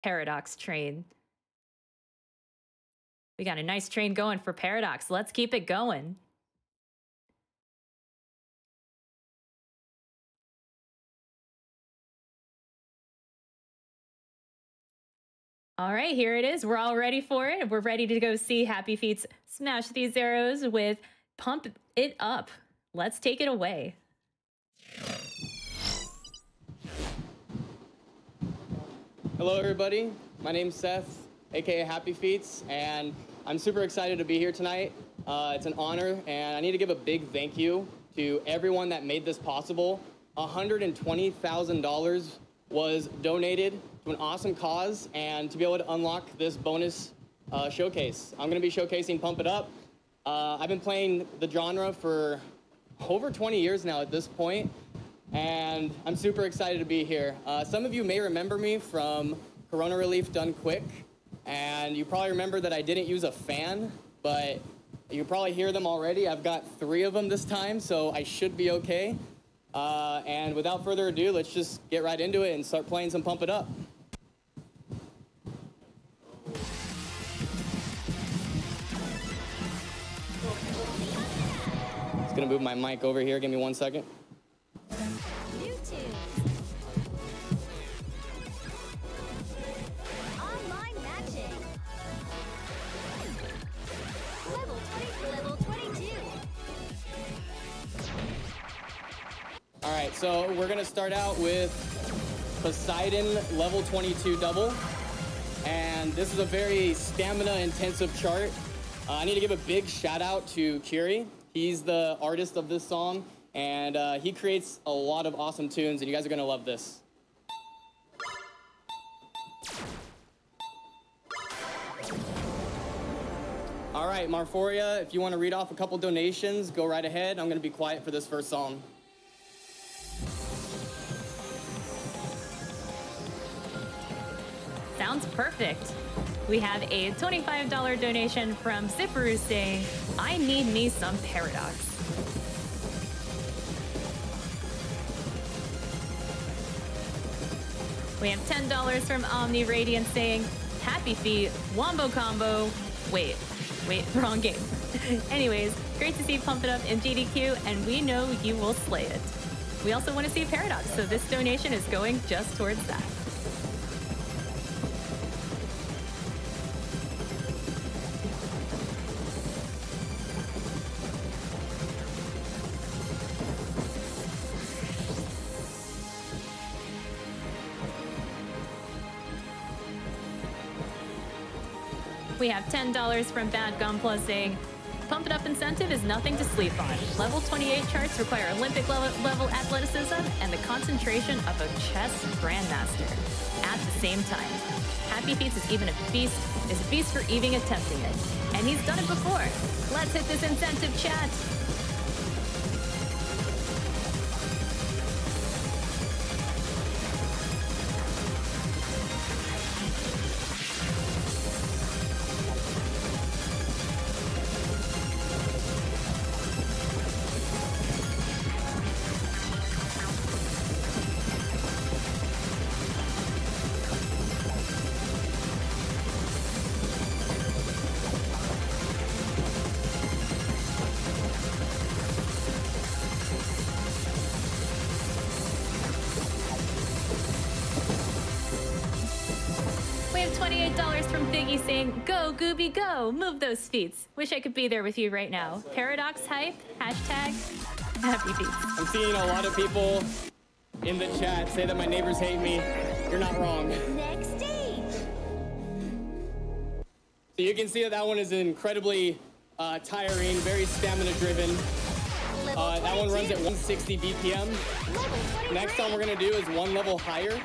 Paradox train. We got a nice train going for Paradox. Let's keep it going. All right, here it is. We're all ready for it. We're ready to go see Happy Feet's smash these arrows with Pump It Up. Let's take it away. Hello, everybody. My name's Seth, aka Happy Feets, and I'm super excited to be here tonight. It's an honor, and I need to give a big thank you to everyone that made this possible. $120,000 was donated to an awesome cause, and to be able to unlock this bonus showcase. I'm going to be showcasing Pump It Up. I've been playing the genre for over 20 years now at this point, and I'm super excited to be here. Some of you may remember me from Corona Relief Done Quick, and you probably remember that I didn't use a fan, but you probably hear them already. I've got 3 of them this time, so I should be okay. And without further ado, let's just get right into it and start playing some Pump It Up. Just gonna move my mic over here. Give me 1 second. All right, so we're gonna start out with Poseidon level 22 double. And this is a very stamina intensive chart. I need to give a big shout out to Kiri. He's the artist of this song, and he creates a lot of awesome tunes, and you guys are gonna love this. All right, Marphoria, if you wanna read off a couple donations, go right ahead. I'm gonna be quiet for this first song. Sounds perfect. We have a $25 donation from Zipperoo saying, I need me some Paradox. We have $10 from Omni Radiant saying, Happy Feet, Wombo Combo. Wait, wrong game. Anyways, great to see Pump It Up in GDQ, and we know you will slay it. We also want to see Paradox, so this donation is going just towards that. We have $10 from Bad Gunpla saying, Pump It Up incentive is nothing to sleep on. Level 28 charts require Olympic level athleticism and the concentration of a chess grandmaster at the same time. Happy Feet is even a feast for even attempting it. And he's done it before. Let's hit this incentive, chat. $28 from Biggie saying, go, Gooby, go. Move those feet. Wish I could be there with you right now. Paradox hype, hashtag Happy Feet. I'm seeing a lot of people in the chat say that my neighbors hate me. You're not wrong. Next stage. So you can see that one is incredibly tiring, very stamina driven. That one runs at 160 BPM. Next one we're gonna do is one level higher.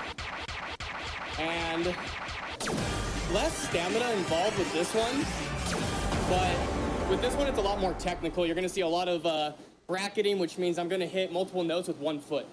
And less stamina involved with this one, but with this one it's a lot more technical. You're gonna see a lot of bracketing, which means I'm gonna hit multiple notes with 1 foot.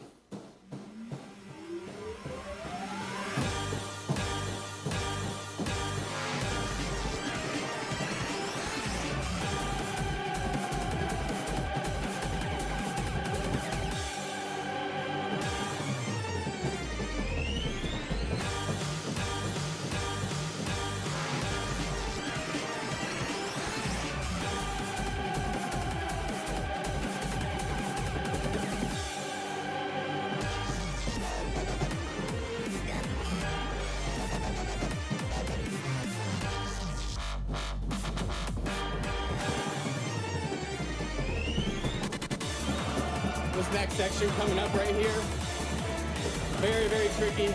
next section coming up right here. Very, very tricky.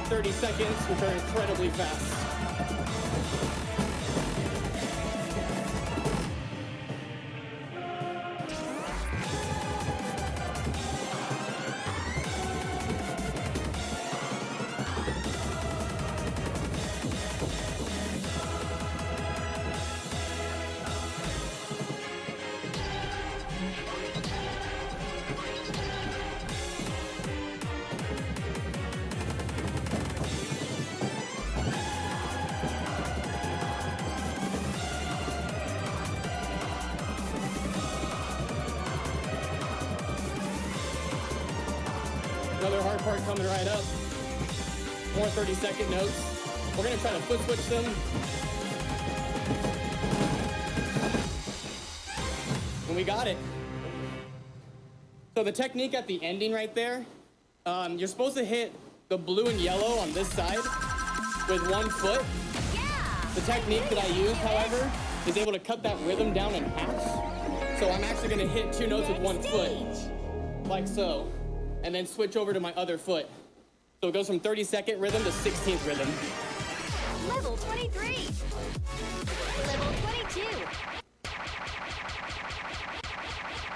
30 seconds, which are incredibly fast. Another hard part coming right up. More 30-second notes. We're gonna try to foot switch them. And we got it. So the technique at the ending right there, you're supposed to hit the blue and yellow on this side with 1 foot. The technique that I use, however, is able to cut that rhythm down in half. So I'm actually gonna hit 2 notes with 1 foot, like so. And then switch over to my other foot. So it goes from 30-second rhythm to 16th rhythm. Level 23. Level 22.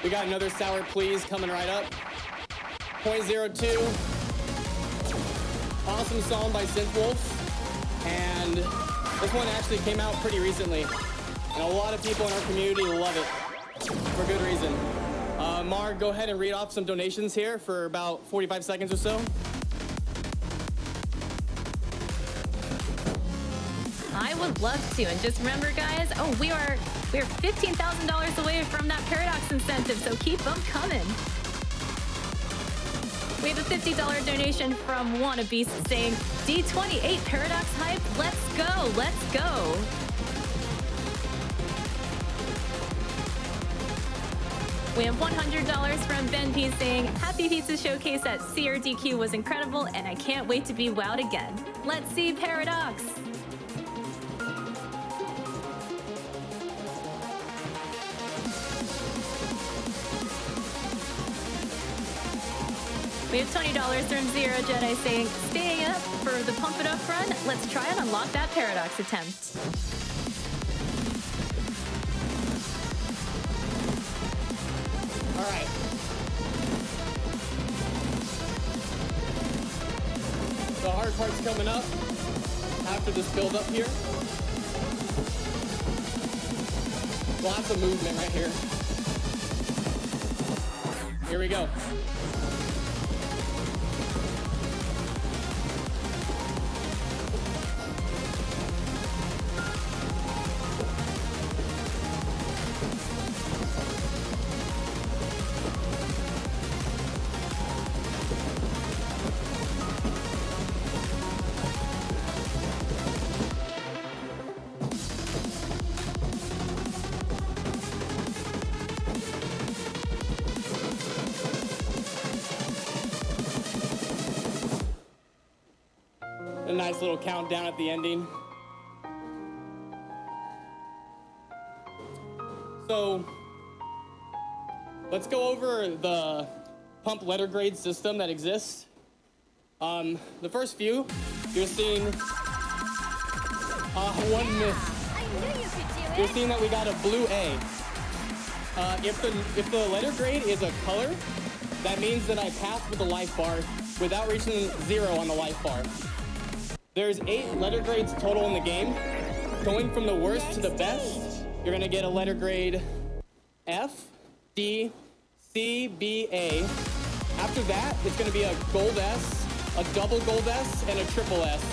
We got another Sour Please coming right up. 0.02. Awesome song by Synthwolf. And this one actually came out pretty recently. And a lot of people in our community love it for good reason. Mar, go ahead and read off some donations here for about 45 seconds or so. I would love to. And just remember, guys, we are $15,000 away from that Paradox incentive, so keep them coming. We have a $50 donation from Wannabe saying, D28 Paradox hype, let's go, let's go. We have $100 from Ben P saying, Happy Pizza Showcase at CRDQ was incredible and I can't wait to be wowed again. Let's see Paradox. We have $20 from Zero Jedi saying, staying up for the Pump It Up run, let's try and unlock that Paradox attempt. All right. The hard part's coming up after this build up here. Lots of movement right here. Here we go. A nice little countdown at the ending. So let's go over the pump letter grade system that exists. The first few, you're seeing one miss. I knew you could do it. You're seeing that we got a blue A. If the letter grade is a color, that means that I passed with the life bar without reaching 0 on the life bar. There's 8 letter grades total in the game. Going from the worst to the best, you're gonna get a letter grade F, D, C, B, A. After that, it's gonna be a gold S, a double gold S, and a triple S.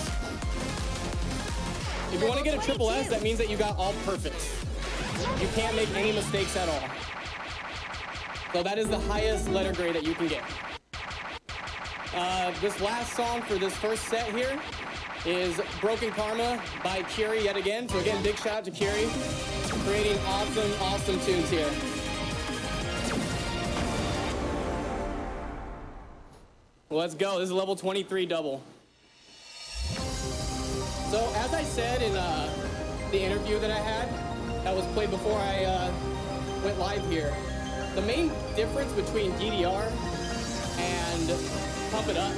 If you wanna get a triple S, that means that you got all perfects. You can't make any mistakes at all. So that is the highest letter grade that you can get. This last song for this first set here is Broken Karma by Curie yet again. So again, big shout out to Curie, creating awesome, awesome tunes here. Well, let's go. This is level 23 double. So as I said in the interview that I had, that was played before I went live here, The main difference between DDR and Pump It Up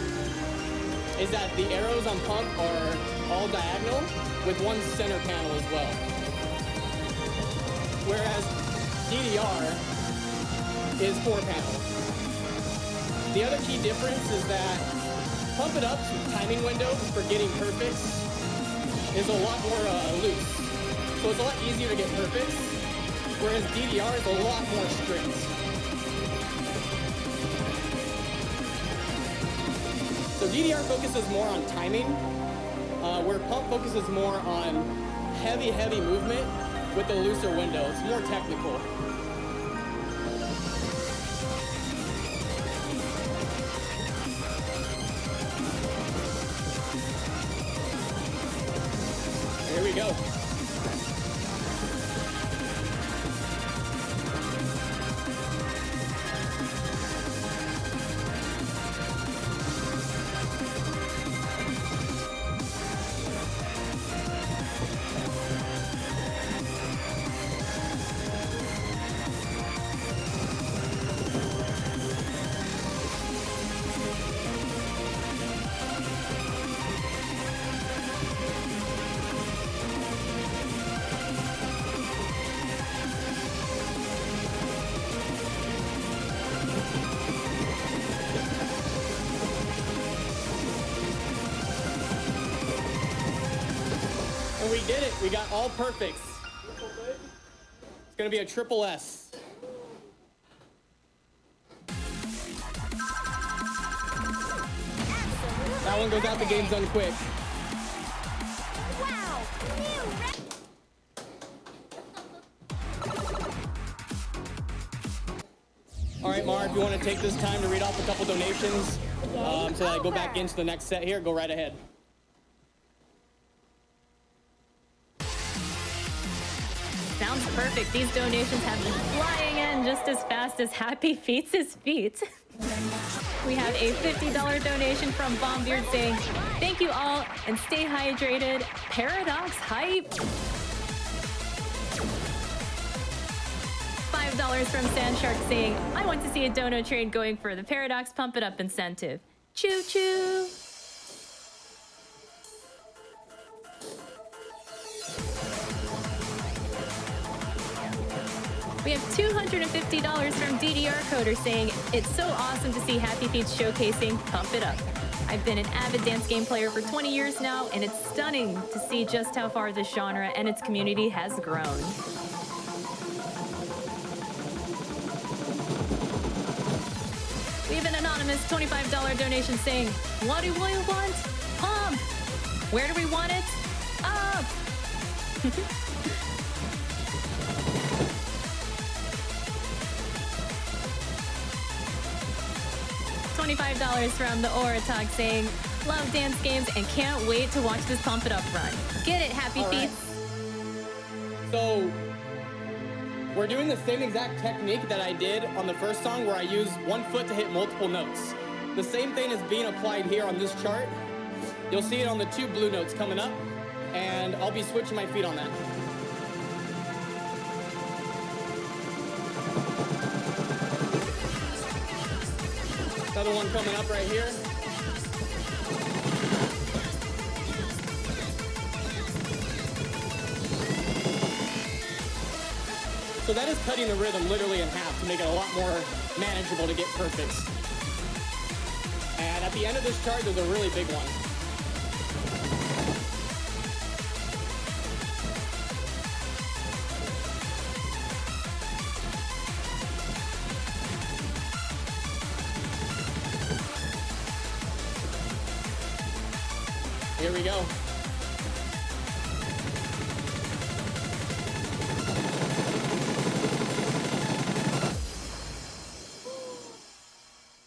is that the arrows on Pump are all diagonal with one center panel as well. Whereas DDR is 4 panels. The other key difference is that Pump It Up's timing window for getting perfects is a lot more loose. So it's a lot easier to get perfects, whereas DDR is a lot more strict. So DDR focuses more on timing, where Pump focuses more on heavy movement with a looser window. It's more technical. Here we go. And we did it. We got all perfects. It's going to be a triple S. That one goes out, the game's done quick. Wow! All right, Mar, if you want to take this time to read off a couple donations so that I go back into the next set here, go right ahead. Sounds perfect. These donations have been flying in just as fast as happyf333tz feet. We have a $50 donation from Bombbeard saying, "Thank you all and stay hydrated. Paradox hype." $5 from Sandshark saying, "I want to see a dono train going for the Paradox Pump It Up incentive. Choo choo." We have $250 from DDR Coder saying, "It's so awesome to see happyf333tz showcasing Pump It Up. I've been an avid dance game player for 20 years now, and it's stunning to see just how far this genre and its community has grown." We have an anonymous $25 donation saying, "What do we want? Pump! Where do we want it? Up!" $25 from the Aura Talk saying, "Love dance games and can't wait to watch this Pump It Up run. Get it, happyf333tz." So we're doing the same exact technique that I did on the first song where I use one foot to hit multiple notes. The same thing is being applied here on this chart. You'll see it on the 2 blue notes coming up, and I'll be switching my feet on that. Another one coming up right here. So that is cutting the rhythm literally in half to make it a lot more manageable to get perfects. And at the end of this chart, there's a really big one. Here we go.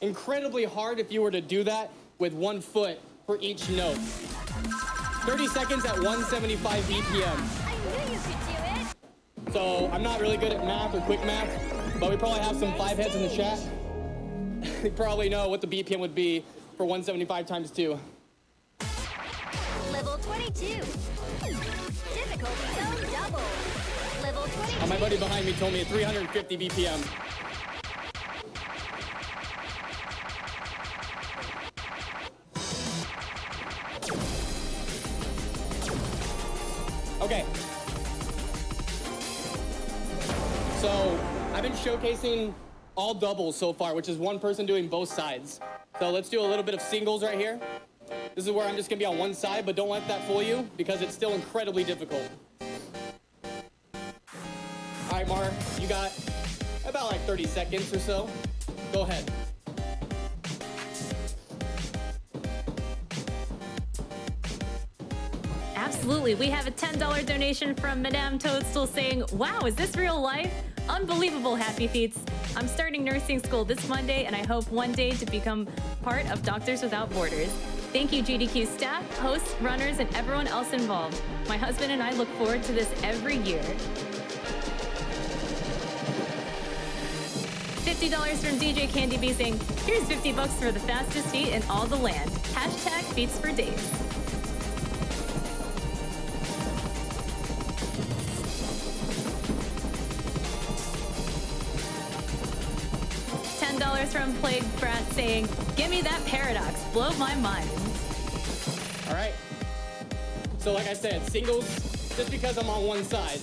Incredibly hard if you were to do that with 1 foot for each note. 30 seconds at 175 BPM. I knew you could do it! So I'm not really good at math or quick math, but we probably have some 5 heads in the chat. You probably know what the BPM would be for 175 times 2. Level 22. Difficulty zone double. Level 22. My buddy behind me told me 350 BPM. Okay. So I've been showcasing all doubles so far, which is one person doing both sides. So let's do a little bit of singles right here. This is where I'm just gonna be on one side, but don't let that fool you because it's still incredibly difficult. All right, Mar, you got about like 30 seconds or so. Go ahead. Absolutely. We have a $10 donation from Madame Toadstool saying, wow, is this real life? Unbelievable, Happy Feets. I'm starting nursing school this Monday, and I hope one day to become part of Doctors Without Borders. Thank you, GDQ staff, hosts, runners, and everyone else involved. My husband and I look forward to this every year. $50 from DJ Candy B saying, here's $50 for the fastest feet in all the land. Hashtag feets for days. $10 from Plague Brat saying, give me that paradox, blow my mind. All right. So like I said, singles, just because I'm on one side,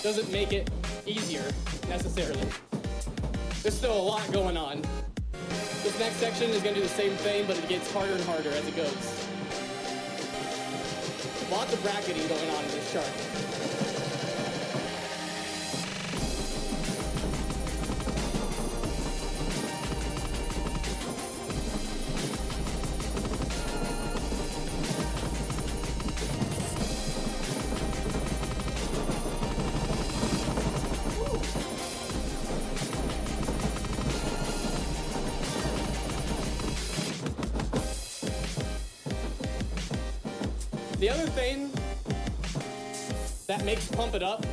doesn't make it easier necessarily. There's still a lot going on. This next section is gonna do the same thing, but it gets harder and harder as it goes. Lots of bracketing going on in this chart. The other thing that makes Pump It Up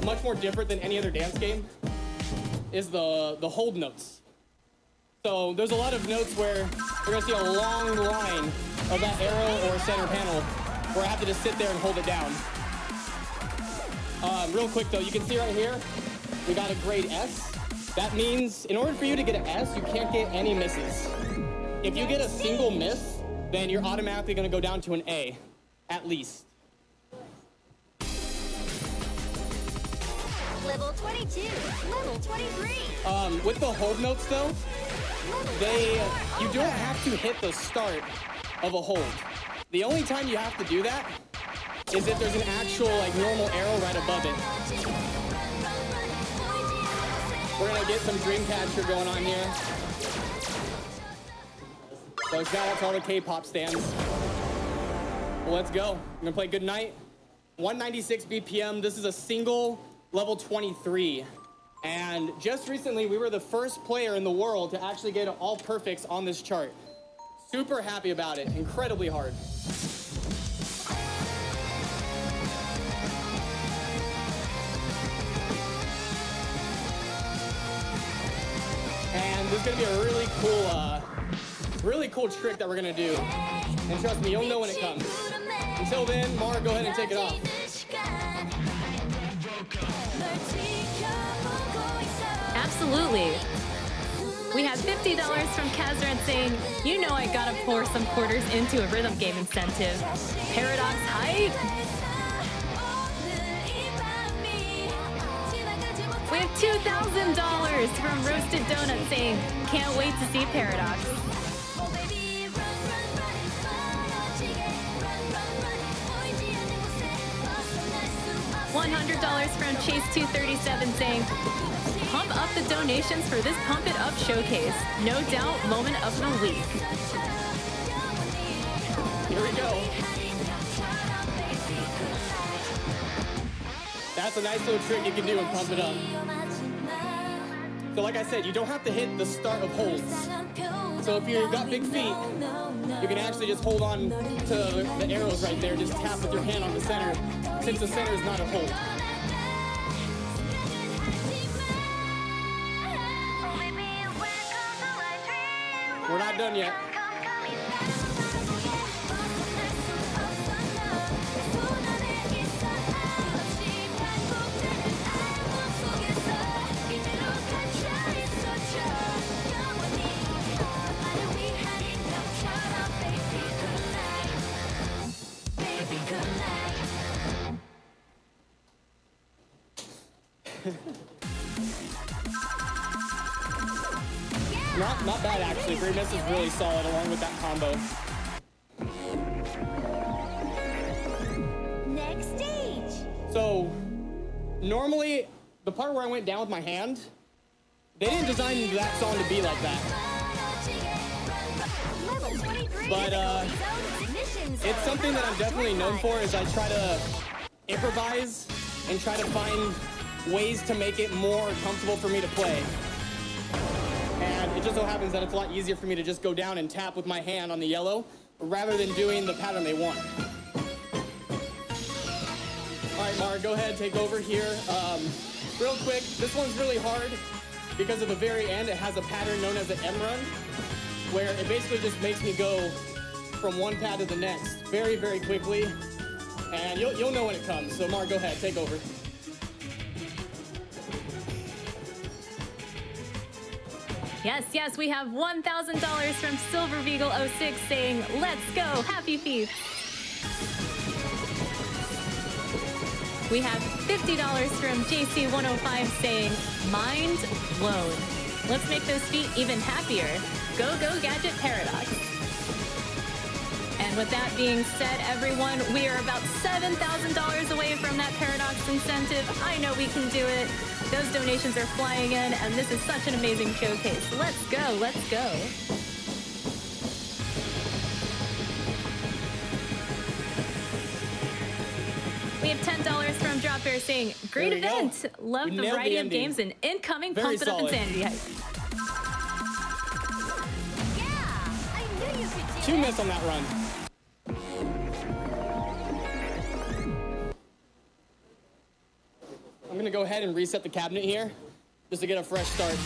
much more different than any other dance game is the hold notes. So there's a lot of notes where you're gonna see a long line of that arrow or center panel where I have to just sit there and hold it down. Real quick though, you can see right here, we got a grade S. That means in order for you to get an S, you can't get any misses. If you get a single miss, then you're automatically gonna go down to an A. At least. Level 22, level 23. With the hold notes though, you don't have to hit the start of a hold. The only time you have to do that is if there's an actual like normal arrow right above it. We're gonna get some Dreamcatcher going on here. So shout out to all the K-pop stands. Well, let's go. I'm gonna play Good Night. 196 BPM. This is a single level 23. And just recently, we were the first player in the world to actually get all perfects on this chart. Super happy about it. Incredibly hard. And there's gonna be a really cool trick that we're gonna do. And trust me, you'll know when it comes. Until then, Mara, go ahead and take it off. Absolutely. We have $50 from Kazran saying, you know I gotta pour some quarters into a rhythm game incentive. Paradox hype. We have $2,000 from Roasted Donut saying, can't wait to see Paradox. $100 from Chase237 saying, pump up the donations for this Pump It Up showcase. No doubt, moment of the week. Here we go. That's a nice little trick you can do and Pump It Up. So like I said, you don't have to hit the start of holds. So if you've got big feet, you can actually just hold on to the arrows right there. Just tap with your hand on the center, since the center is not a hold. We're not done yet. Not bad, actually. 3 misses is really solid along with that combo. Next stage. So, normally, the part where I went down with my hand, they didn't design that song to be like that. Level 23. But, it's something that I'm definitely known for is I try to improvise and try to find ways to make it more comfortable for me to play. And it just so happens that it's a lot easier for me to just go down and tap with my hand on the yellow rather than doing the pattern they want. All right, Mara, go ahead, take over here. Real quick, this one's really hard because at the very end it has a pattern known as an M run, where it basically just makes me go from one pad to the next very, very quickly. And you'll know when it comes. So Mara, go ahead, take over. Yes, we have $1,000 from Silver Beagle 06 saying, let's go, happy feet. We have $50 from JC105 saying, mind blown. Let's make those feet even happier. Go, Gadget Paradox. And with that being said, everyone, we are about $7,000 away from that Paradox incentive. I know we can do it. Those donations are flying in, and this is such an amazing showcase. Let's go, let's go. We have $10 from Drop Bear saying, great event. Love the variety of games and incoming Very Pump It Up solid. Insanity hype. Yeah, I knew you could do 2 it. miss on that run. I'm gonna go ahead and reset the cabinet here, just to get a fresh start.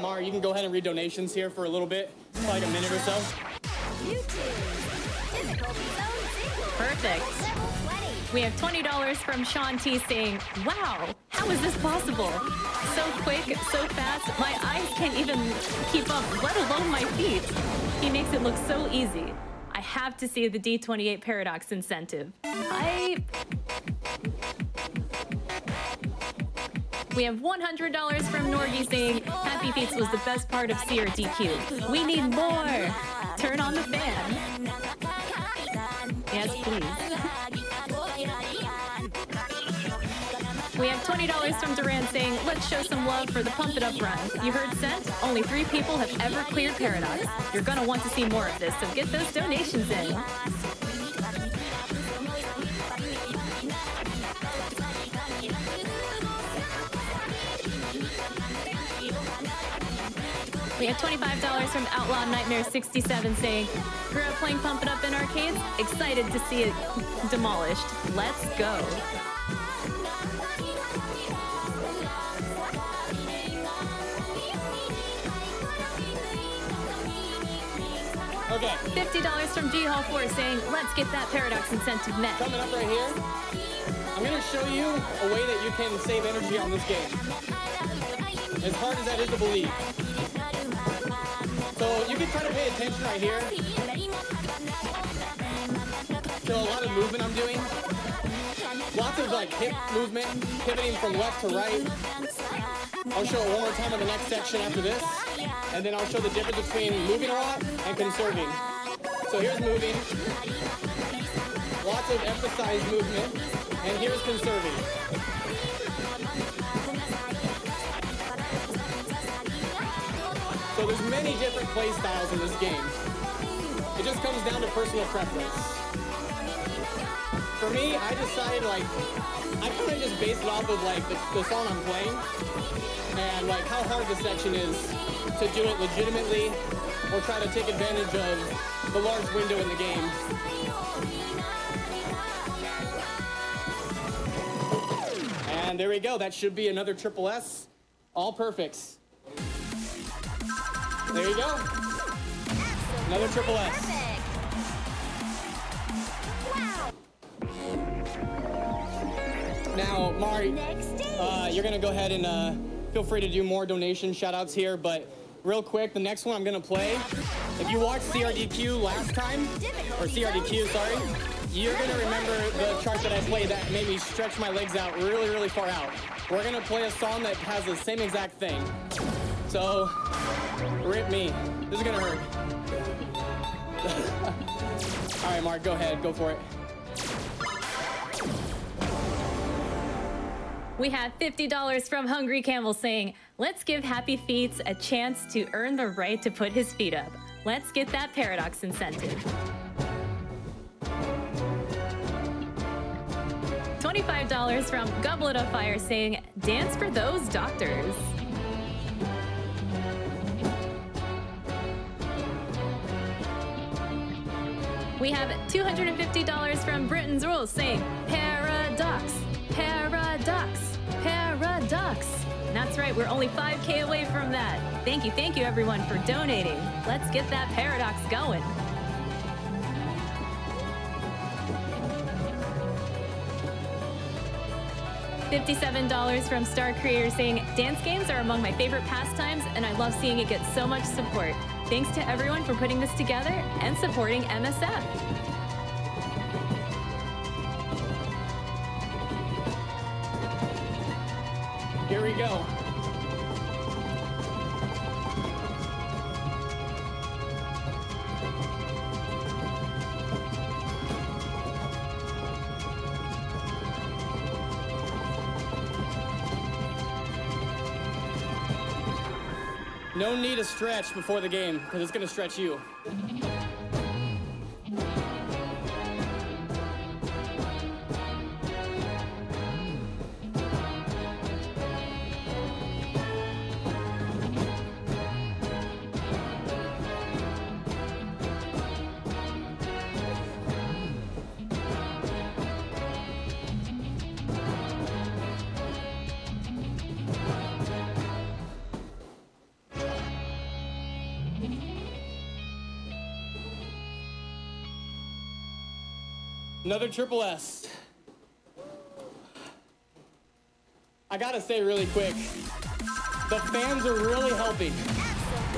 Mar, you can go ahead and read donations here for a little bit, for like a minute or so. YouTube. Difficulty zone 0. Perfect. Level 20. We have $20 from Sean T saying, wow, how is this possible? So quick, so fast, my eyes can't even keep up, let alone my feet. He makes it look so easy. I have to see the D28 Paradox incentive. We have $100 from Norgie saying, Happy Feets was the best part of CRDQ. We need more. Turn on the fan. Yes, please. We have $20 from Duran saying, let's show some love for the Pump It Up run. You heard Sent? Only 3 people have ever cleared Paradox. You're gonna want to see more of this, so get those donations in. We have $25 from Outlaw Nightmare 67 saying, grew up playing Pump It Up in arcades, excited to see it demolished. Let's go. Okay. $50 from G Hall 4 saying, let's get that Paradox incentive met. Coming up right here, I'm gonna show you a way that you can save energy on this game. As hard as that is to believe. So you can try to pay attention right here to a lot of movement I'm doing. Lots of like hip movement, pivoting from left to right. I'll show it one more time in the next section after this. And then I'll show the difference between moving a lot and conserving. So here's moving. Lots of emphasized movement. And here's conserving. So there's many different play styles in this game. It just comes down to personal preference. For me, I decided like, I kind of just based it off of like the song I'm playing and like how hard the section is to do it legitimately or try to take advantage of the large window in the game. And there we go. That should be another triple S. All perfects. There you go. Another triple S. Perfect. Wow. Now, Mari, Next stage. you're going to go ahead and feel free to do more donation shout-outs here, but real quick, the next one I'm going to play, if you watched CRDQ last time, or CRDQ, sorry, you're gonna remember the chart that I played that made me stretch my legs out really, really far out. We're gonna play a song that has the same exact thing. So, rip me. This is gonna hurt. All right, Mark, go ahead, go for it. We have $50 from Hungry Camel saying, let's give Happy Feet a chance to earn the right to put his feet up. Let's get that Paradox incentive. $25 from Goblet of Fire saying, dance for those doctors. We have $250 from Britain's Rules saying, Paradox, Paradox, Paradox. And that's right, we're only 5K away from that. Thank you everyone for donating. Let's get that Paradox going. $57 from Star Creator saying, dance games are among my favorite pastimes and I love seeing it get so much support. Thanks to everyone for putting this together and supporting MSF. Here we go. No need to stretch before the game, because it's going to stretch you. Another triple S. I gotta say really quick, the fans are really helping.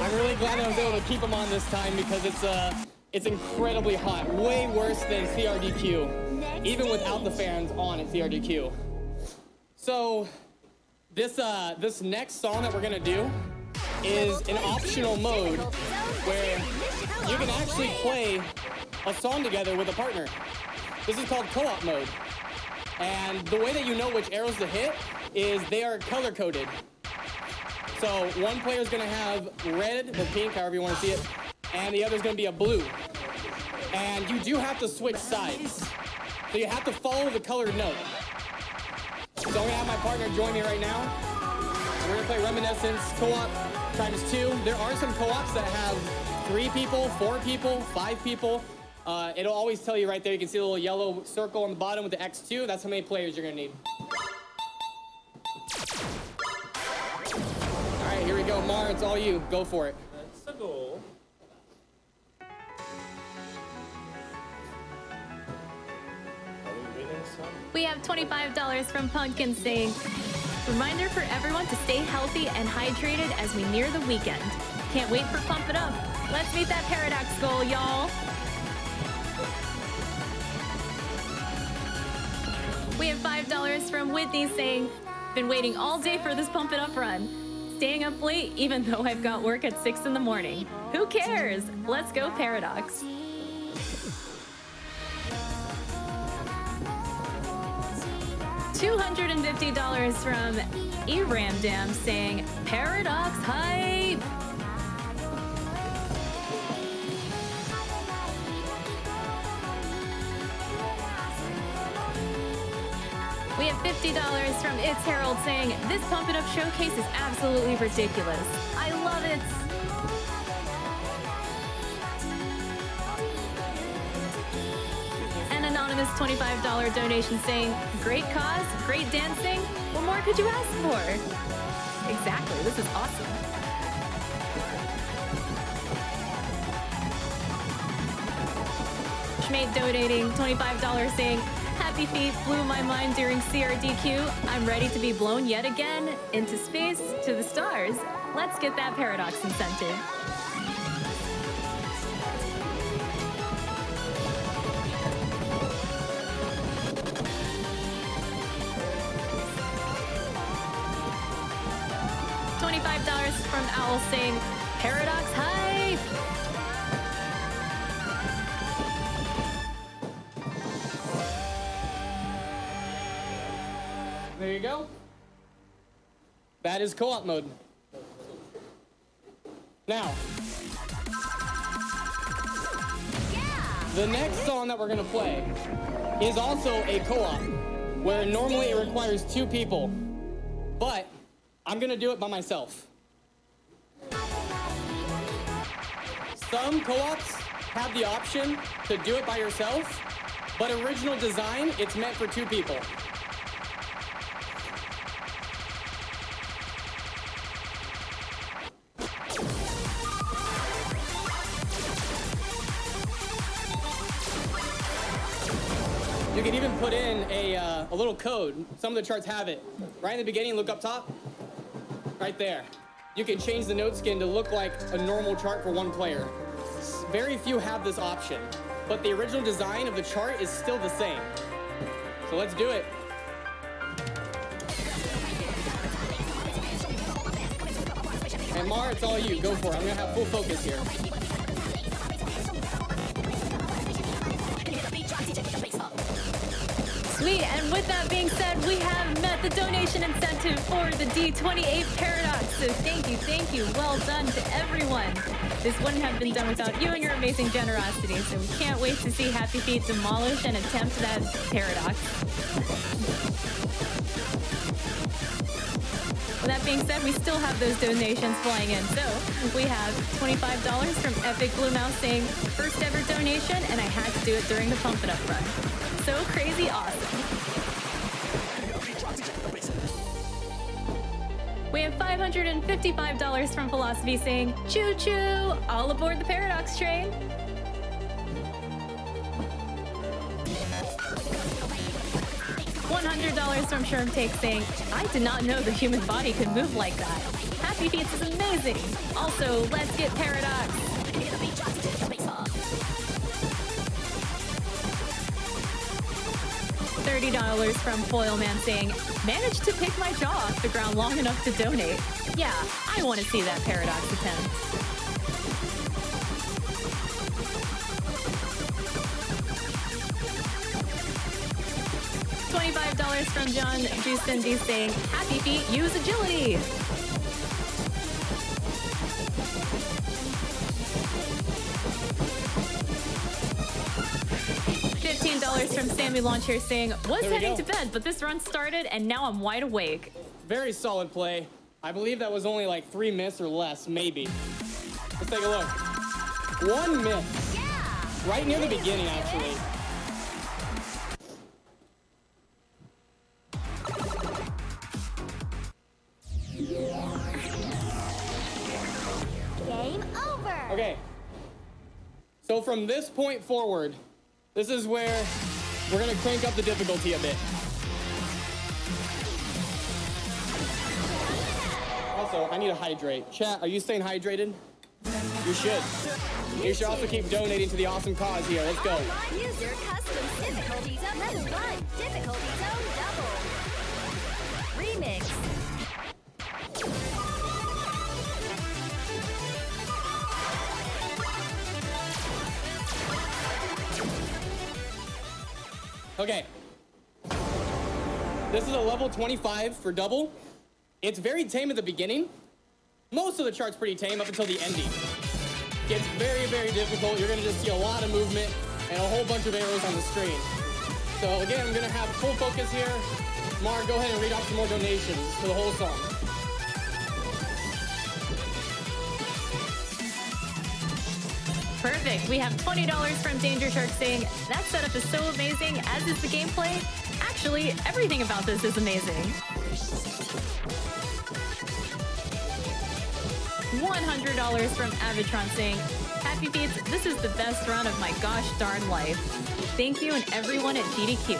I'm really glad I was able to keep them on this time because it's incredibly hot, way worse than CRDQ, even without the fans on at CRDQ. So this next song that we're gonna do is an optional mode where you can actually play a song together with a partner. This is called co-op mode. And the way that you know which arrows to hit is they are color-coded. So one player is gonna have red or pink, however you wanna see it, and the other is gonna be a blue. And you do have to switch sides. So you have to follow the colored note. So I'm gonna have my partner join me right now. We're gonna play Reminiscence co-op ×2. There are some co-ops that have 3 people, 4 people, 5 people. It'll always tell you right there. You can see the little yellow circle on the bottom with the X2. That's how many players you're gonna need. All right, here we go. Mar, it's all you. Go for it. That's the goal. Are we winning some? We have $25 from Pumpkin saying, reminder for everyone to stay healthy and hydrated as we near the weekend. Can't wait for Pump It Up. Let's meet that Paradox goal, y'all. We have $5 from Whitney saying, been waiting all day for this Pump It Up run. Staying up late even though I've got work at 6 in the morning. Who cares? Let's go Paradox. $250 from Eramdam saying, Paradox hype. We have $50 from It's Harold saying, this Pump It Up showcase is absolutely ridiculous. I love it. An anonymous $25 donation saying, great cause, great dancing. What more could you ask for? Exactly, this is awesome. Schmate donating $25 saying, Happy Feet blew my mind during CRDQ. I'm ready to be blown yet again into space to the stars. Let's get that Paradox incentive. $25 from Owl saying, Paradox hype! There you go. That is co-op mode. Now, the next song that we're gonna play is also a co-op, where normally it requires 2 people, but I'm gonna do it by myself. Some co-ops have the option to do it by yourself, but original design, it's meant for 2 people. You can even put in a little code. Some of the charts have it. Right in the beginning, look up top. Right there. You can change the note skin to look like a normal chart for 1 player. Very few have this option, but the original design of the chart is still the same. So let's do it. And Mar, it's all you. Go for it. I'm gonna have full focus here. Sweet, and with that being said, we have met the donation incentive for the D28 Paradox. So thank you, well done to everyone. This wouldn't have been done without you and your amazing generosity. So we can't wait to see Happy Feet demolish and attempt that Paradox. With that being said, we still have those donations flying in. So we have $25 from Epic Blue Mouse saying, first ever donation, and I had to do it during the Pump It Up run. So crazy awesome. We have $555 from Philosophy saying, choo choo, all aboard the Paradox train. $100 from Sherm Take saying, I did not know the human body could move like that. Happy Feet is amazing. Also, let's get Paradox. $30 from Foil Man saying, managed to pick my jaw off the ground long enough to donate. Yeah, I want to see that Paradox attempt. $25 from John Justin D saying, Happy Feet, use agility. $15 from Sammy Launch here saying, was heading to bed, but this run started and now I'm wide awake. Very solid play. I believe that was only like 3 miss or less, maybe. Let's take a look. 1 miss. Right near the beginning, actually. Game over. Okay. So from this point forward, this is where we're gonna crank up the difficulty a bit. Also, I need to hydrate. Chat, are you staying hydrated? You should. You should also keep donating to the awesome cause here. Let's go. Online user custom difficulty zone level 1. Difficulty zone double. Remix. Okay. This is a level 25 for double. It's very tame at the beginning. Most of the chart's pretty tame up until the ending. Gets very, very difficult. You're gonna just see a lot of movement and a whole bunch of arrows on the screen. So again, I'm gonna have full focus here. Mar, go ahead and read off some more donations for the whole song. Perfect. We have $20 from Danger Shark saying, that setup is so amazing, as is the gameplay. Actually, everything about this is amazing. $100 from Avitron saying, Happy Feet, this is the best run of my gosh darn life. Thank you and everyone at DDQ.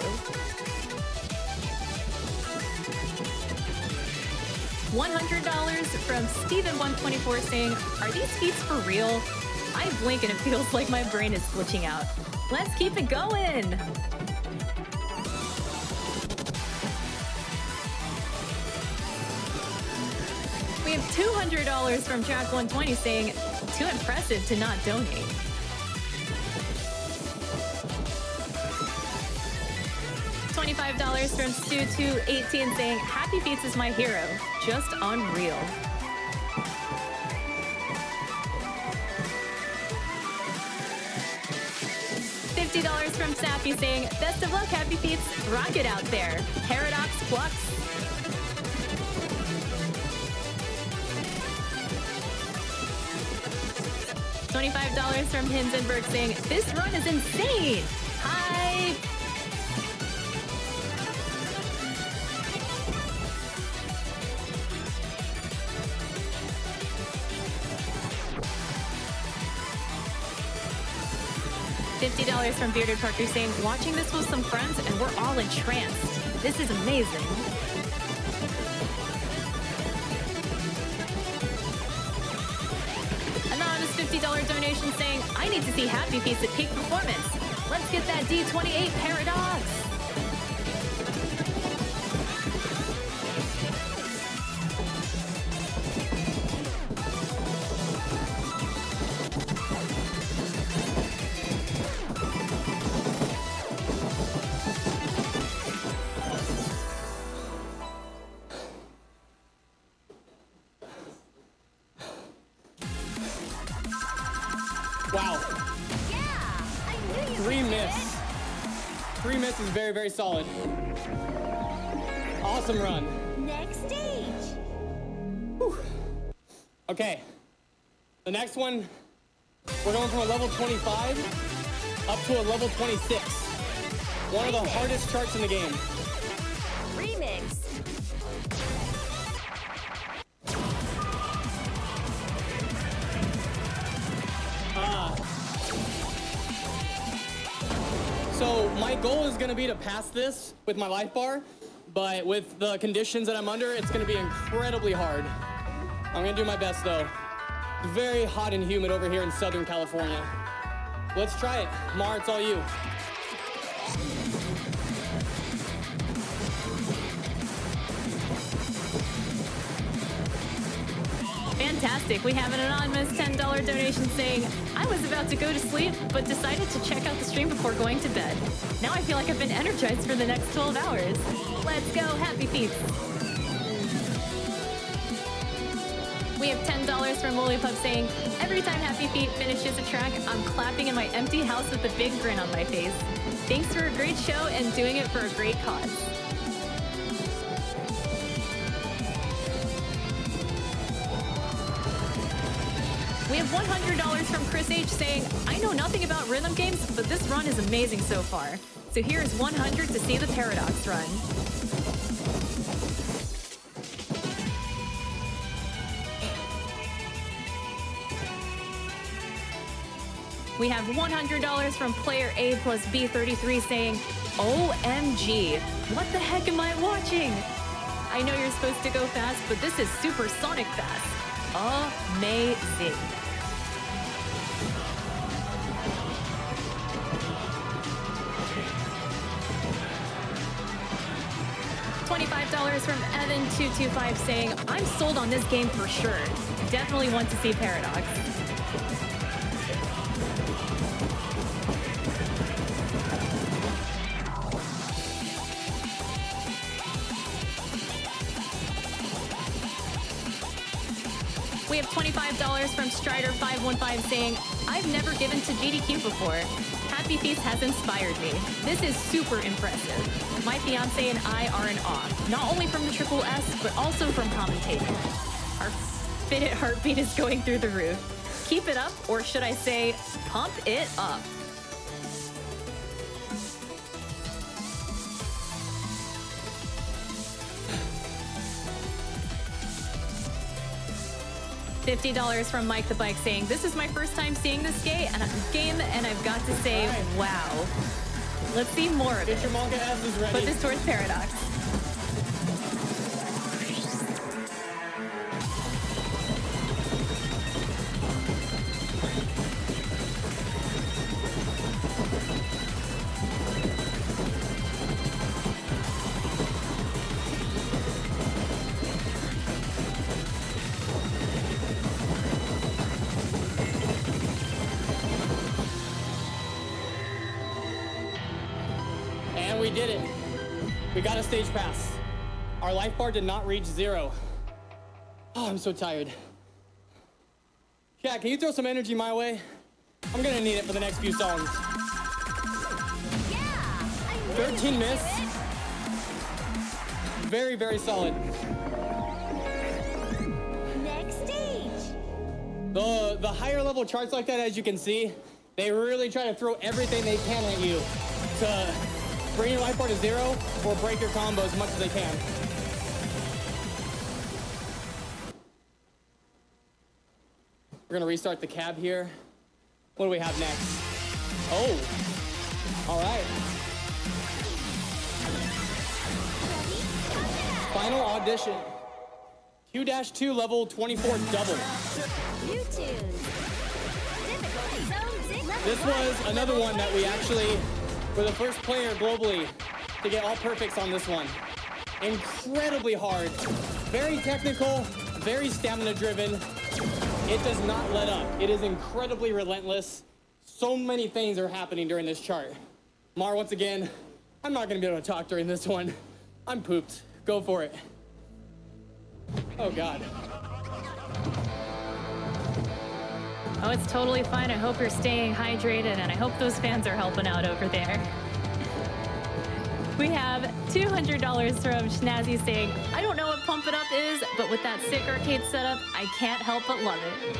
$100 from Steven124 saying, are these feats for real? I blink and it feels like my brain is glitching out. Let's keep it going! We have $200 from Jack120 saying, too impressive to not donate. $25 from Stu218 saying, happyf333tz is my hero. Just unreal. $50 from Sappy saying, best of luck, happyf333tz. Rock it out there. Paradox Flux. $25 from Hindenburg saying, this run is insane. Hi. $50 from Bearded Parker saying, watching this with some friends and we're all entranced. This is amazing. Anonymous $50 donation saying, I need to see happyf333tz at peak performance. Let's get that D28 Paradox. Wow. Yeah, I knew you Three could do miss. it. 3 miss is very, very solid. Awesome run. Next stage. Whew. Okay. The next one, we're going from a level 25 up to a level 26. One of the hardest charts in the game. Remix. So my goal is gonna be to pass this with my life bar, but with the conditions that I'm under, it's gonna be incredibly hard. I'm gonna do my best though. It's very hot and humid over here in Southern California. Let's try it. Mar, it's all you. Fantastic. We have an anonymous $10 donation saying, I was about to go to sleep, but decided to check out the stream before going to bed. Now I feel like I've been energized for the next 12 hours. Let's go, happyf333tz. We have $10 from Lollipop saying, every time happyf333tz finishes a track, I'm clapping in my empty house with a big grin on my face. Thanks for a great show and doing it for a great cause. We have $100 from Chris H saying, I know nothing about rhythm games, but this run is amazing so far. So here is 100 to see the Paradox run. We have $100 from player A plus B33 saying, OMG, what the heck am I watching? I know you're supposed to go fast, but this is supersonic fast. Amazing. $25 from Evan225 saying, I'm sold on this game for sure. Definitely want to see Paradox. We have $25 from Strider515 saying, I've never given to GDQ before. happyf333tz has inspired me. This is super impressive. My fiance and I are in awe, not only from the Triple S, but also from commentating. Our Fitted heartbeat is going through the roof. Keep it up, or should I say, pump it up. $50 from Mike the Bike saying, this is my first time seeing this game, and I've got to say, wow. Let's see more of it. Get your manga asses ready. Put this towards Paradox. And we did it. We got a stage pass. Our life bar did not reach 0. Oh, I'm so tired. Chat, can you throw some energy my way? I'm gonna need it for the next few songs. Yeah, 13 miss. Very, very solid. Next stage. The higher level charts like that, as you can see, they really try to throw everything they can at you to bring your life bar to 0 or break your combo as much as they can. We're gonna restart the cab here. What do we have next? Oh, all right. Final audition. Q-2 level 24 double. New tunes. Difficulty zone 6. This was another one that we actually were the first player globally to get all perfects on this one. Incredibly hard, very technical, very stamina driven. It does not let up. It is incredibly relentless. So many things are happening during this chart. Mar, once again, I'm not gonna be able to talk during this one. I'm pooped. Go for it. Oh God. Oh, it's totally fine. I hope you're staying hydrated, and I hope those fans are helping out over there. We have $200 from Schnazzy saying, I don't know what Pump It Up is, but with that sick arcade setup, I can't help but love it.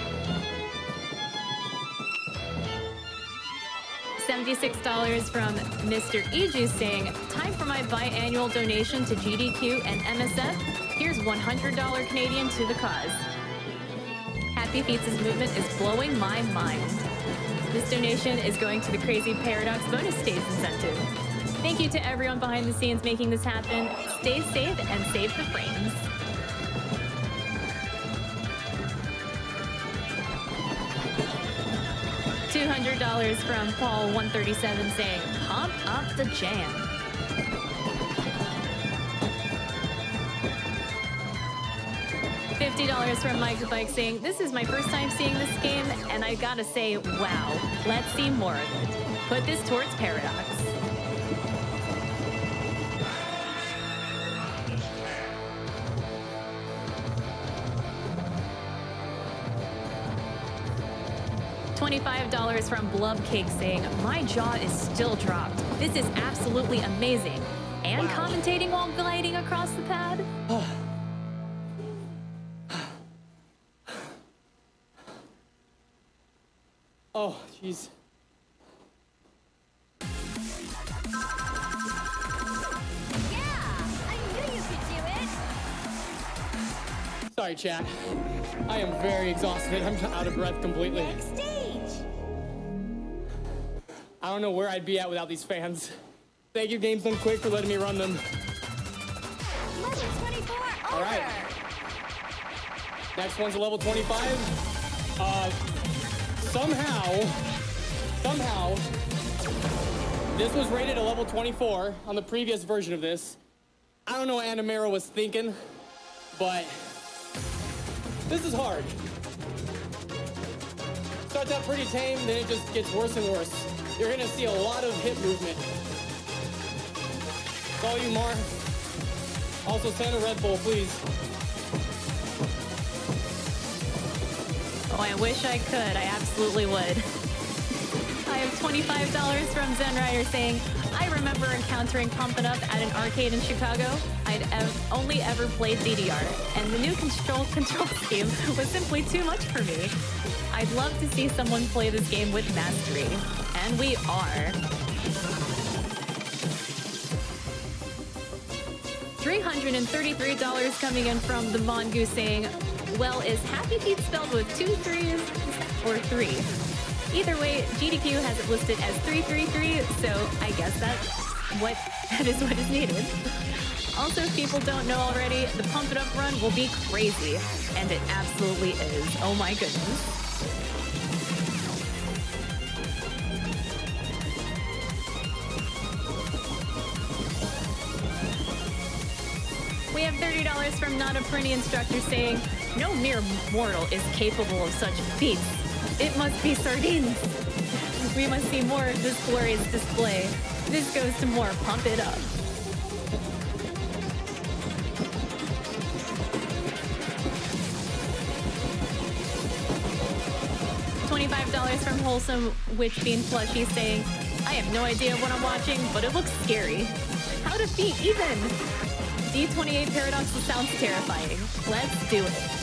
$76 from Mr. Eju saying, time for my biannual donation to GDQ and MSF. Here's $100 Canadian to the cause. Happy Feats' movement is blowing my mind. This donation is going to the Crazy Paradox bonus stage incentive. Thank you to everyone behind the scenes making this happen. Stay safe and save the frames. $200 from Paul 137 saying, pump up the jam. $50 from Mike the Bike saying, this is my first time seeing this game, and I gotta say, wow, let's see more of it. Put this towards Paradox. $25 from Blub Cake saying, my jaw is still dropped. This is absolutely amazing. And wow. Commentating while gliding across the pad? Oh, jeez. Yeah, I knew you could do it. Sorry, chat. I am very exhausted. I'm out of breath completely. Next stage. I don't know where I'd be at without these fans. Thank you, Games Done Quick, for letting me run them. Level 24 over. All right. Next one's a level 25. Somehow, this was rated a level 24 on the previous version of this. I don't know what Animero was thinking, but this is hard. Starts out pretty tame, then it just gets worse and worse. You're gonna see a lot of hip movement. It's all you, Mar. Also, send a Red Bull, please. Oh, I wish I could. I absolutely would. I have $25 from Zen Rider saying, I remember encountering Pump It Up at an arcade in Chicago. I'd only ever played DDR, and the new control scheme was simply too much for me. I'd love to see someone play this game with mastery. And we are. $333 coming in from the Mongoose saying, well, is Happy Feet spelled with 2 3s or 3? Either way, GDQ has it listed as 333, so I guess that is what is needed. Also, if people don't know already, the Pump It Up run will be crazy, and it absolutely is. Oh my goodness. We have $30 from Not a Pretty Instructor saying, no mere mortal is capable of such feats. It must be sardines. We must see more of this glorious display. This goes to more Pump It Up. $25 from Wholesome Witch Bean Plushie saying, I have no idea what I'm watching, but it looks scary. How to beat even? D28 Paradox sounds terrifying. Let's do it.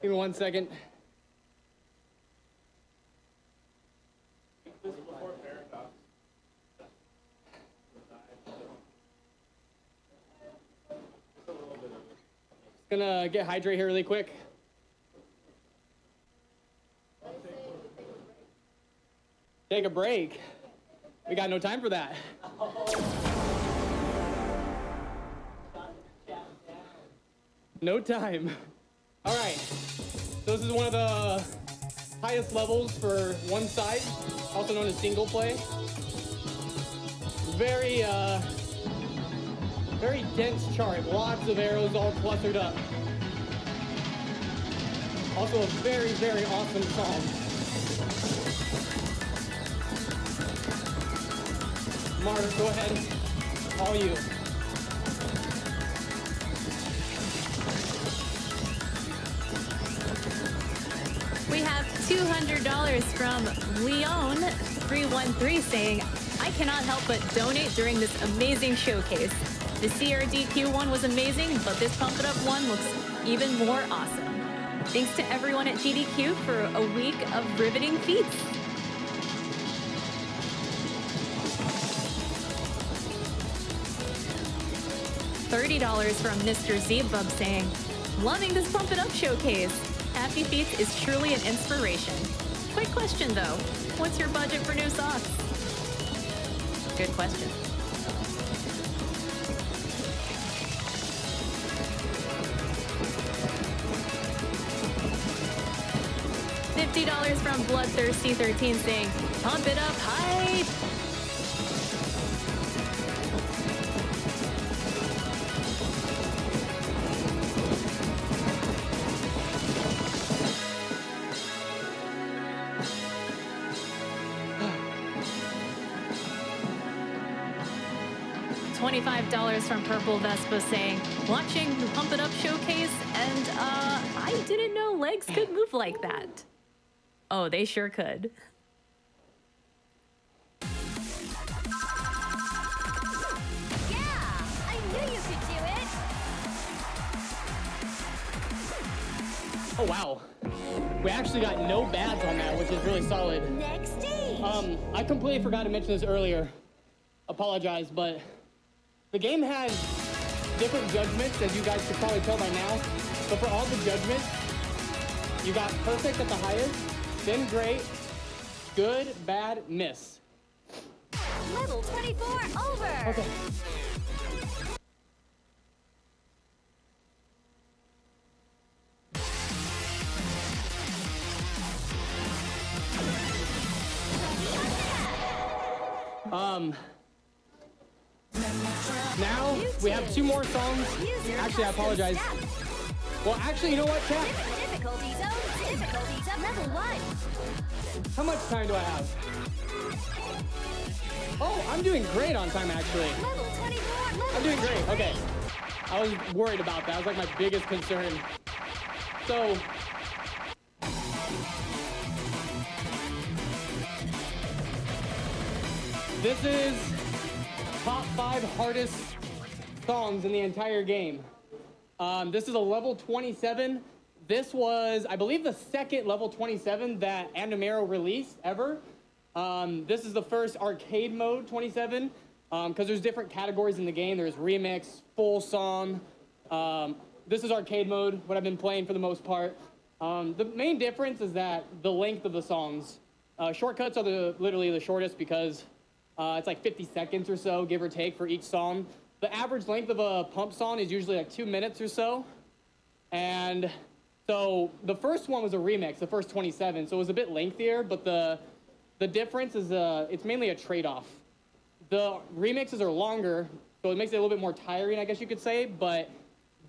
Give me 1 second. Gonna get hydrated here really quick. Take a break. We got no time for that. No time. All right. So this is one of the highest levels for one side, also known as single play. Very dense chart. Lots of arrows all clustered up. Also a very, very awesome song. Mark, go ahead. All you. We have $200 from Leon313 saying, I cannot help but donate during this amazing showcase. The CRDQ one was amazing, but this Pump It Up one looks even more awesome. Thanks to everyone at GDQ for a week of riveting feats. $30 from Mr. Zebub saying, loving this Pump It Up showcase. Happy Feet is truly an inspiration. Quick question though, what's your budget for new socks? Good question. $50 from Bloodthirsty13 saying, Pump It Up hype! $25 from Purple Vespa saying, watching the Pump It Up showcase, and I didn't know legs could move like that. Oh, they sure could. Yeah, I knew you could do it. Oh, wow. We actually got no bads on that, which is really solid. Next stage. I completely forgot to mention this earlier. Apologize, but the game has different judgments, as you guys could probably tell by now. But for all the judgments, you got perfect at the highest, then great, good, bad, miss. Level 24 over. Okay. Now we have 2 more songs. Actually, I apologize. Well, actually, you know what, chat? Difficulty zone level 1. How much time do I have? Oh, I'm doing great on time, actually. Level 24. I'm doing great. Okay. I was worried about that. That was like my biggest concern. So, this is top 5 hardest songs in the entire game. This is a level 27. This was, I believe, the second level 27 that Andamero released ever. This is the first arcade mode 27, because there's different categories in the game. There's remix, full song. This is arcade mode, what I've been playing for the most part. The main difference is that the length of the songs. Shortcuts are literally the shortest because it's like 50 seconds or so, give or take, for each song. The average length of a pump song is usually like 2 minutes or so. And so the first one was a remix, the first 27, so it was a bit lengthier, but the difference is it's mainly a trade-off. The remixes are longer, so it makes it a little bit more tiring, I guess you could say, but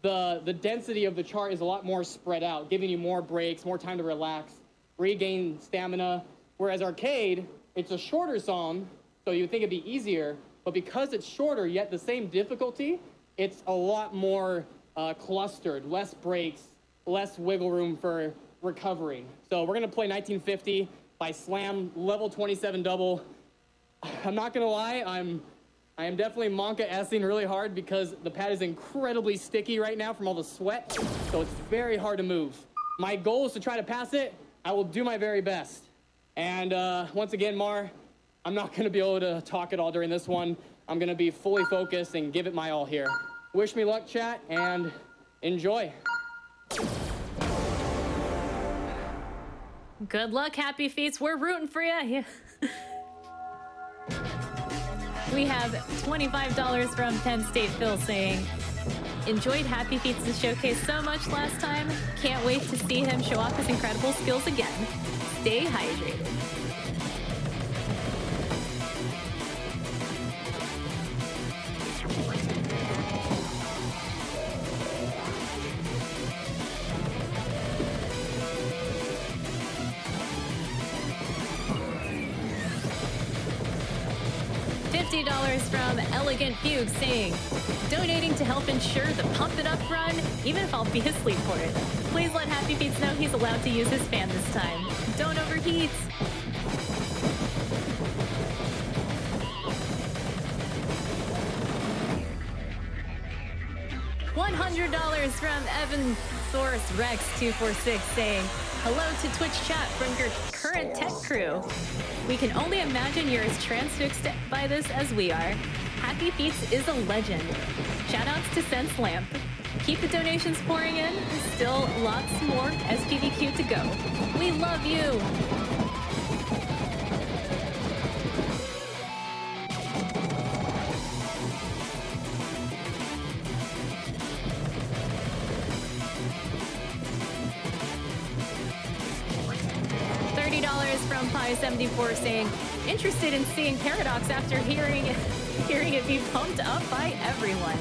the density of the chart is a lot more spread out, giving you more breaks, more time to relax, regain stamina. Whereas arcade, it's a shorter song, so you would think it'd be easier, but because it's shorter, yet the same difficulty, it's a lot more clustered, less breaks, less wiggle room for recovering. So we're gonna play 1950 by Slam, level 27 double. I'm not gonna lie, I am definitely Monka-essing really hard because the pad is incredibly sticky right now from all the sweat, so it's very hard to move. My goal is to try to pass it. I will do my very best. And once again, Mar, I'm not gonna be able to talk at all during this one. I'm gonna be fully focused and give it my all here. Wish me luck, chat, and enjoy. Good luck, Happy Feets. We're rooting for you. We have $25 from Penn State Phil saying, enjoyed Happy Feets' showcase so much last time. Can't wait to see him show off his incredible skills again. Stay hydrated. $50 from Elegant Fugue saying, donating to help ensure the Pump It Up run, even if I'll be asleep for it. Please let Happy Feet know he's allowed to use his fan this time. Don't overheat. $100 from Evan Source Rex 246 saying, hello to Twitch chat from your current tech crew. We can only imagine you're as transfixed by this as we are. Happy Feets is a legend. Shoutouts to Sense Lamp. Keep the donations pouring in. Still lots more SPVQ to go. We love you. $30 from Pi74 saying, interested in seeing Paradox after hearing it be pumped up by everyone.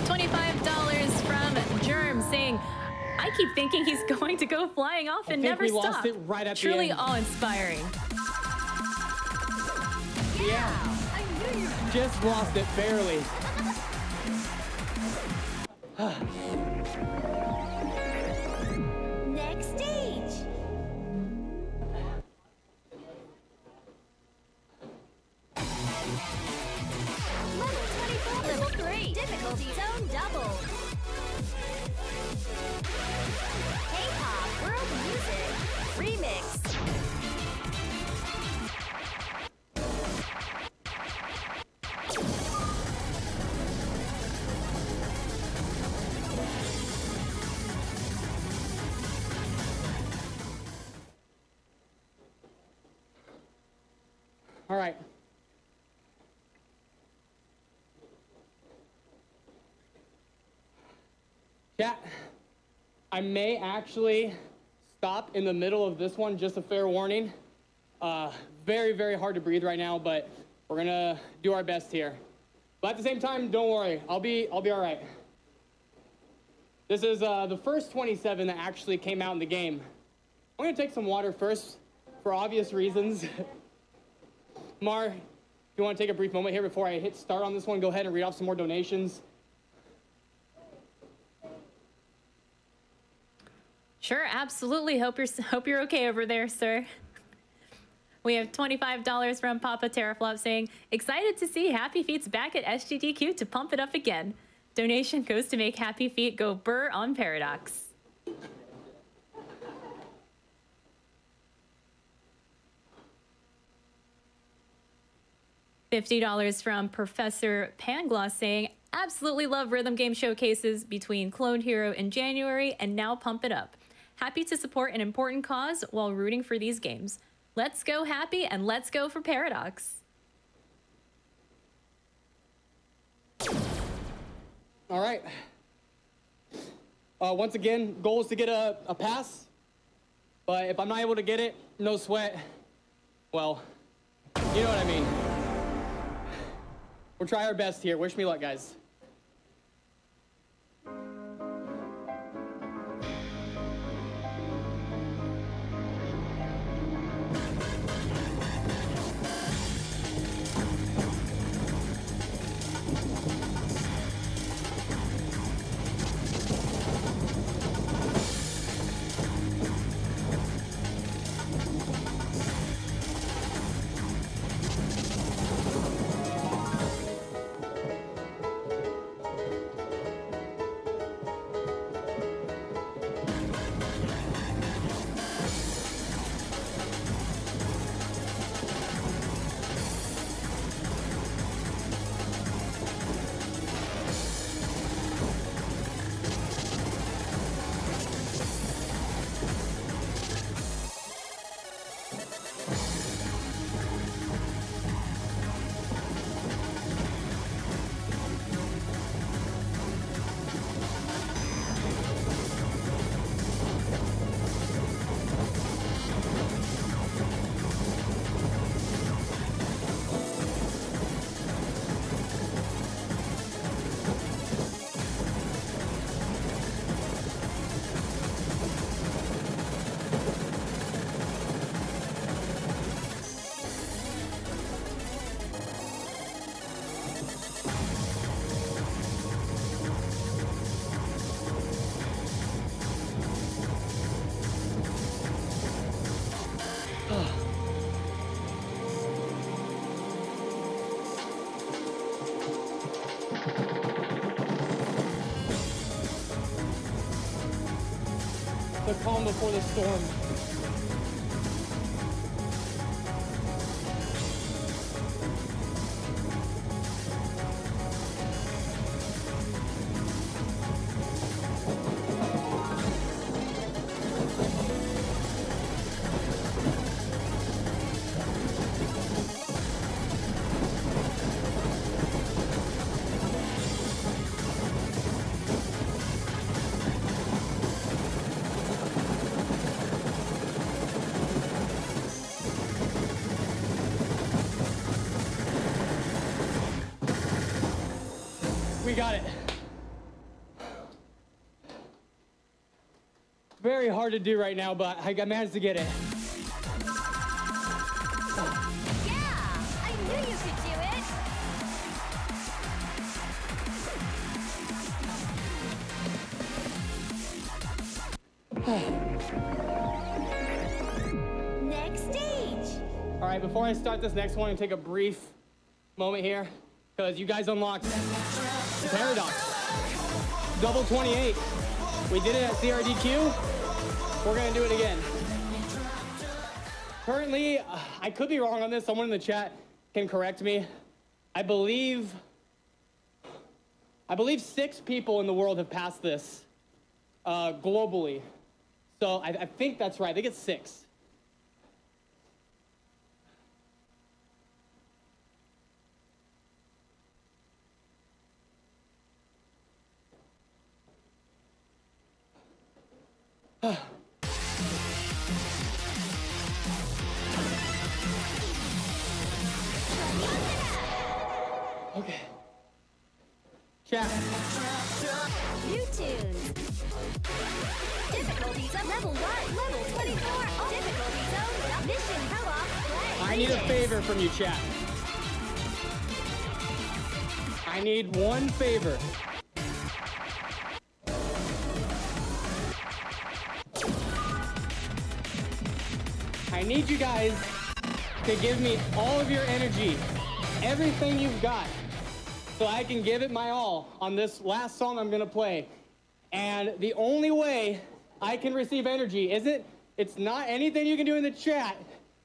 $25 from Germ saying, I keep thinking he's going to go flying off and never stop. Lost it right at Truly the end. awe-inspiring. Yeah. Just lost it barely. Next stage. Level 24. Level 3. Difficulty zone double. K-pop world music remix. All right. Chat, I may actually stop in the middle of this one, just a fair warning. Very, very hard to breathe right now, but we're gonna do our best here. But at the same time, don't worry, I'll be all right. This is the first 27 that actually came out in the game. I'm gonna take some water first, for obvious reasons. Mar, you want to take a brief moment here before I hit start on this one, go ahead and read off some more donations. Sure, absolutely. Hope you're okay over there, sir. We have $25 from Papa Terraflop saying, excited to see Happy Feet's back at SGDQ to pump it up again. Donation goes to make Happy Feet go burr on Paradox. $50 from Professor Pangloss saying, absolutely love rhythm game showcases between Clone Hero in January and now Pump It Up. Happy to support an important cause while rooting for these games. Let's go Happy and let's go for Paradox. All right. Once again, goal is to get a pass. But if I'm not able to get it, no sweat. Well, you know what I mean. We'll try our best here. Wish me luck, guys. The calm before the storm. We got it. Very hard to do right now, but I managed to get it. Yeah! I knew you could do it! Next stage! All right, before I start this next one, I'm gonna take a brief moment here, because you guys unlocked Paradox. Double 28. We did it at CRDQ. We're gonna do it again. Currently, I could be wrong on this. Someone in the chat can correct me. I believe 6 people in the world have passed this globally. So I think that's right. I think it's 6. Okay. Chat. New tunes. Difficulties of level 1, level 24. Difficulty zone. Mission co-op play. I need a favor from you, chat. I need one favor. I need you guys to give me all of your energy, everything you've got, so I can give it my all on this last song I'm gonna play. And the only way I can receive energy it's not anything you can do in the chat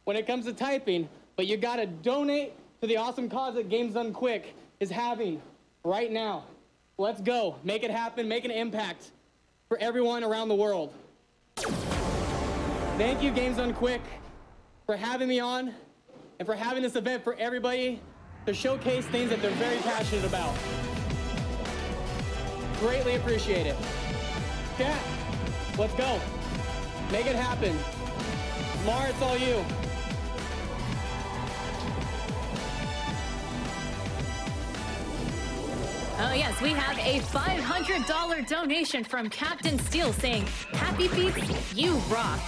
when it comes to typing, but you gotta donate to the awesome cause that Games Done Quick is having right now. Let's go, make it happen, make an impact for everyone around the world. Thank you, Games Done Quick, for having me on and for having this event for everybody to showcase things that they're very passionate about. Greatly appreciate it. Chat, let's go. Make it happen. Mar, it's all you. Oh yes, we have a $500 donation from Captain Steel saying, "Happy Feet, you rock."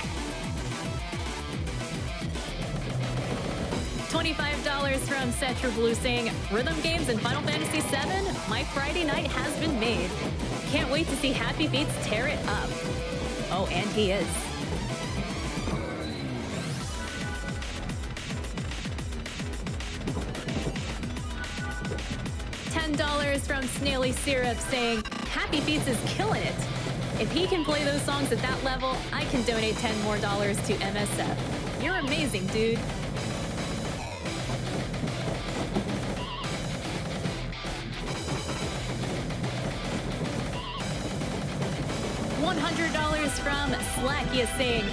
$25 from Cetra Blue saying, "Rhythm games in Final Fantasy VII, my Friday night has been made. Can't wait to see Happy Feet tear it up." Oh, and he is. $10 from Snaily Syrup saying, "Happy Feet is killing it. If he can play those songs at that level, I can donate $10 more to MSF. You're amazing, dude." $100 from Slackia saying,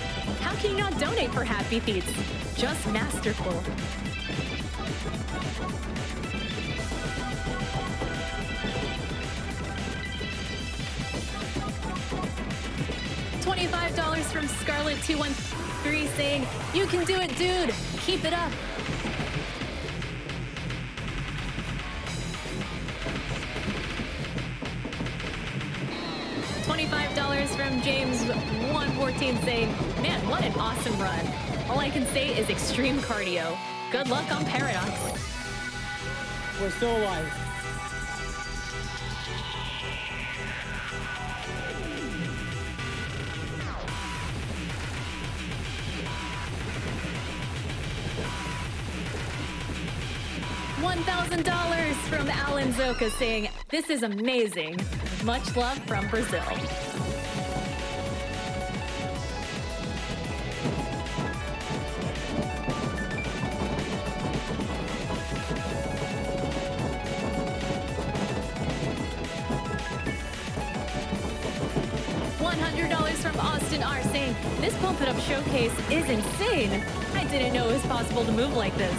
"How can you not donate for Happy Feet? Just masterful." $25 from Scarlet213 saying, "You can do it, dude. Keep it up." $25 from James114 saying, "Man, what an awesome run. All I can say is extreme cardio. Good luck on Paradox." We're still alive. $1,000 from Alan Zoka saying, "This is amazing. Much love from Brazil." $100 from Austin R saying, "This Pump It Up showcase is insane. I didn't know it was possible to move like this."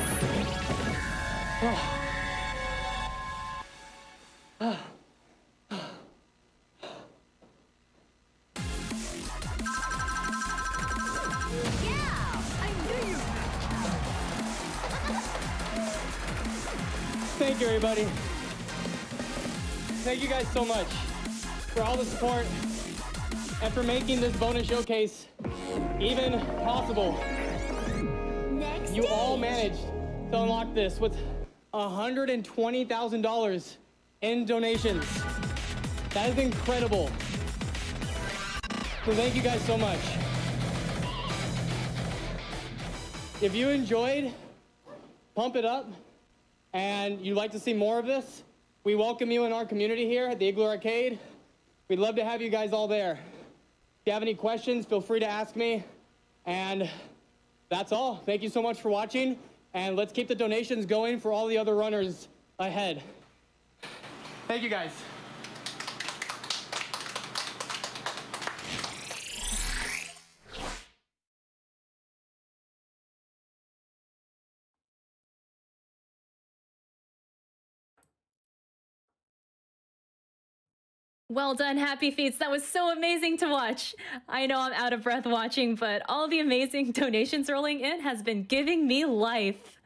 Thank you, everybody. Thank you guys so much for all the support and for making this bonus showcase even possible. Next You all stage. managed to unlock this with $120,000 in donations. That is incredible. So thank you guys so much. If you enjoyed Pump It Up and you'd like to see more of this, we welcome you in our community here at the Igloo Arcade. We'd love to have you guys all there. If you have any questions, feel free to ask me. And that's all. Thank you so much for watching. And let's keep the donations going for all the other runners ahead. Thank you, guys. Well done, Happy Feets. That was so amazing to watch. I know I'm out of breath watching, but all the amazing donations rolling in has been giving me life.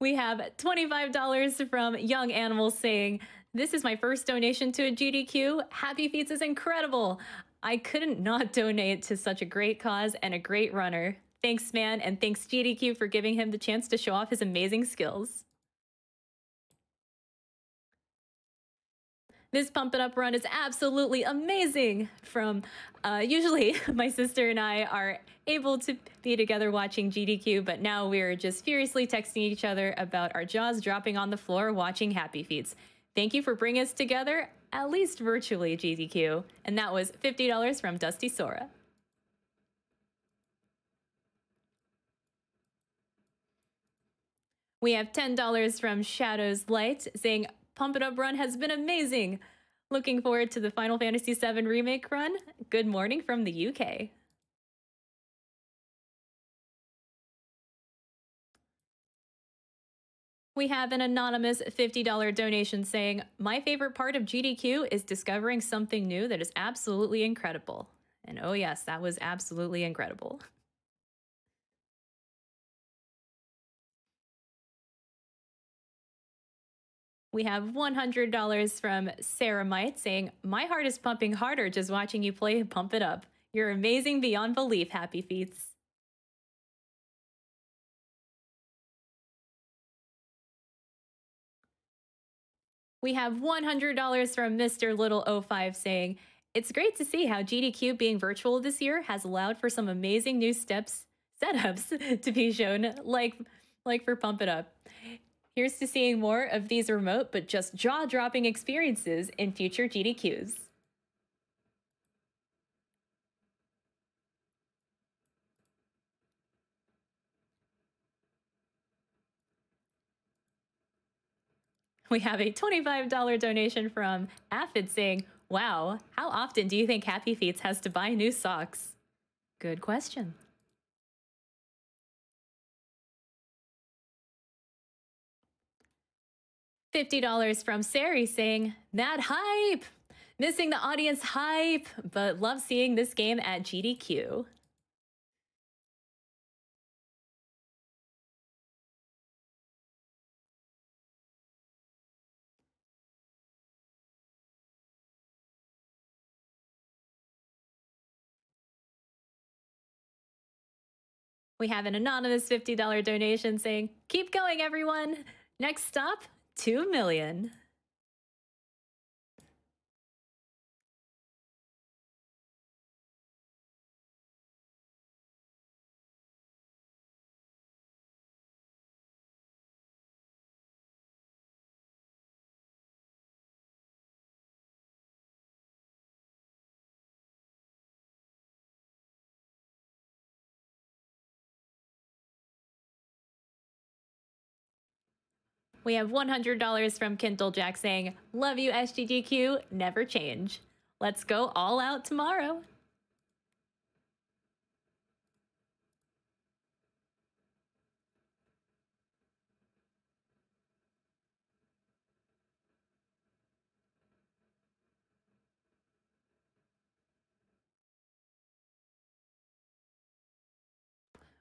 We have $25 from Young Animals saying, "This is my first donation to a GDQ. Happy Feets is incredible. I couldn't not donate to such a great cause and a great runner. Thanks, man, and thanks GDQ for giving him the chance to show off his amazing skills." This Pump It Up run is absolutely amazing. Usually my sister and I are able to be together watching GDQ, but now we're just furiously texting each other about our jaws dropping on the floor watching Happy Feets. Thank you for bringing us together, at least virtually, GDQ. And that was $50 from Dusty Sora. We have $10 from Shadows Light saying, Pump It Up run has been amazing. Looking forward to the Final Fantasy VII Remake run. Good morning from the UK. We have an anonymous $50 donation saying, my favorite part of GDQ is discovering something new that is absolutely incredible. And oh yes, that was absolutely incredible. We have $100 from Sarah Might saying, my heart is pumping harder just watching you play Pump It Up. You're amazing beyond belief, Happy Feets. We have $100 from Mr. Little 05 saying, it's great to see how GDQ being virtual this year has allowed for some amazing new setups to be shown, like for Pump It Up. Here's to seeing more of these remote but just jaw-dropping experiences in future GDQs. We have a $25 donation from Aphid saying, wow, how often do you think Happy Feets has to buy new socks? Good question. $50 from Sari saying, mad hype! Missing the audience hype, but love seeing this game at GDQ. We have an anonymous $50 donation saying, keep going, everyone. Next stop, 2 million. We have $100 from Kindle Jack saying, love you, SGDQ, never change. Let's go all out tomorrow.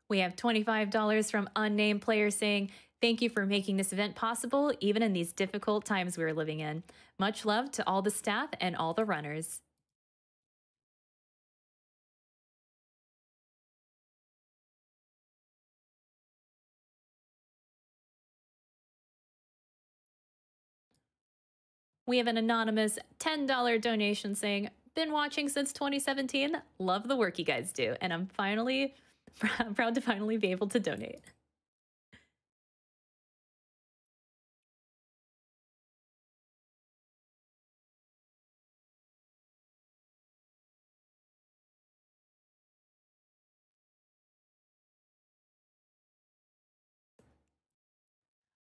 We have $25 from Unnamed Player saying, thank you for making this event possible, even in these difficult times we're living in. Much love to all the staff and all the runners. We have an anonymous $10 donation saying, been watching since 2017, love the work you guys do, and I'm proud to finally be able to donate.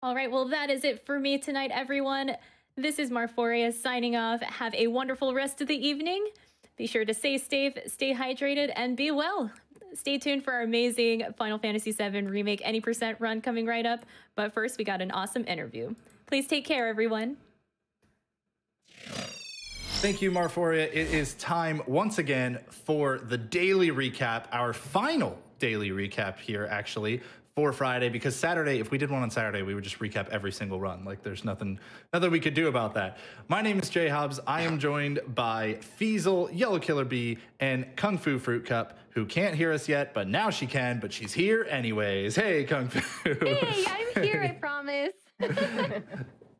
All right, well, that is it for me tonight, everyone. This is Marphoria signing off. Have a wonderful rest of the evening. Be sure to stay safe, stay hydrated, and be well. Stay tuned for our amazing Final Fantasy VII Remake Any % run coming right up. But first, we got an awesome interview. Please take care, everyone. Thank you, Marphoria. It is time once again for the daily recap, our final daily recap here, actually, for Friday, because Saturday, if we did one on Saturday, we would just recap every single run. Like, there's nothing we could do about that. My name is Jay Hobbs. I am joined by Feasel, Yellow Killer Bee, and Kung Fu Fruit Cup, who can't hear us yet, but now she can, but she's here anyways. Hey, Kung Fu. Hey, I'm here, I promise.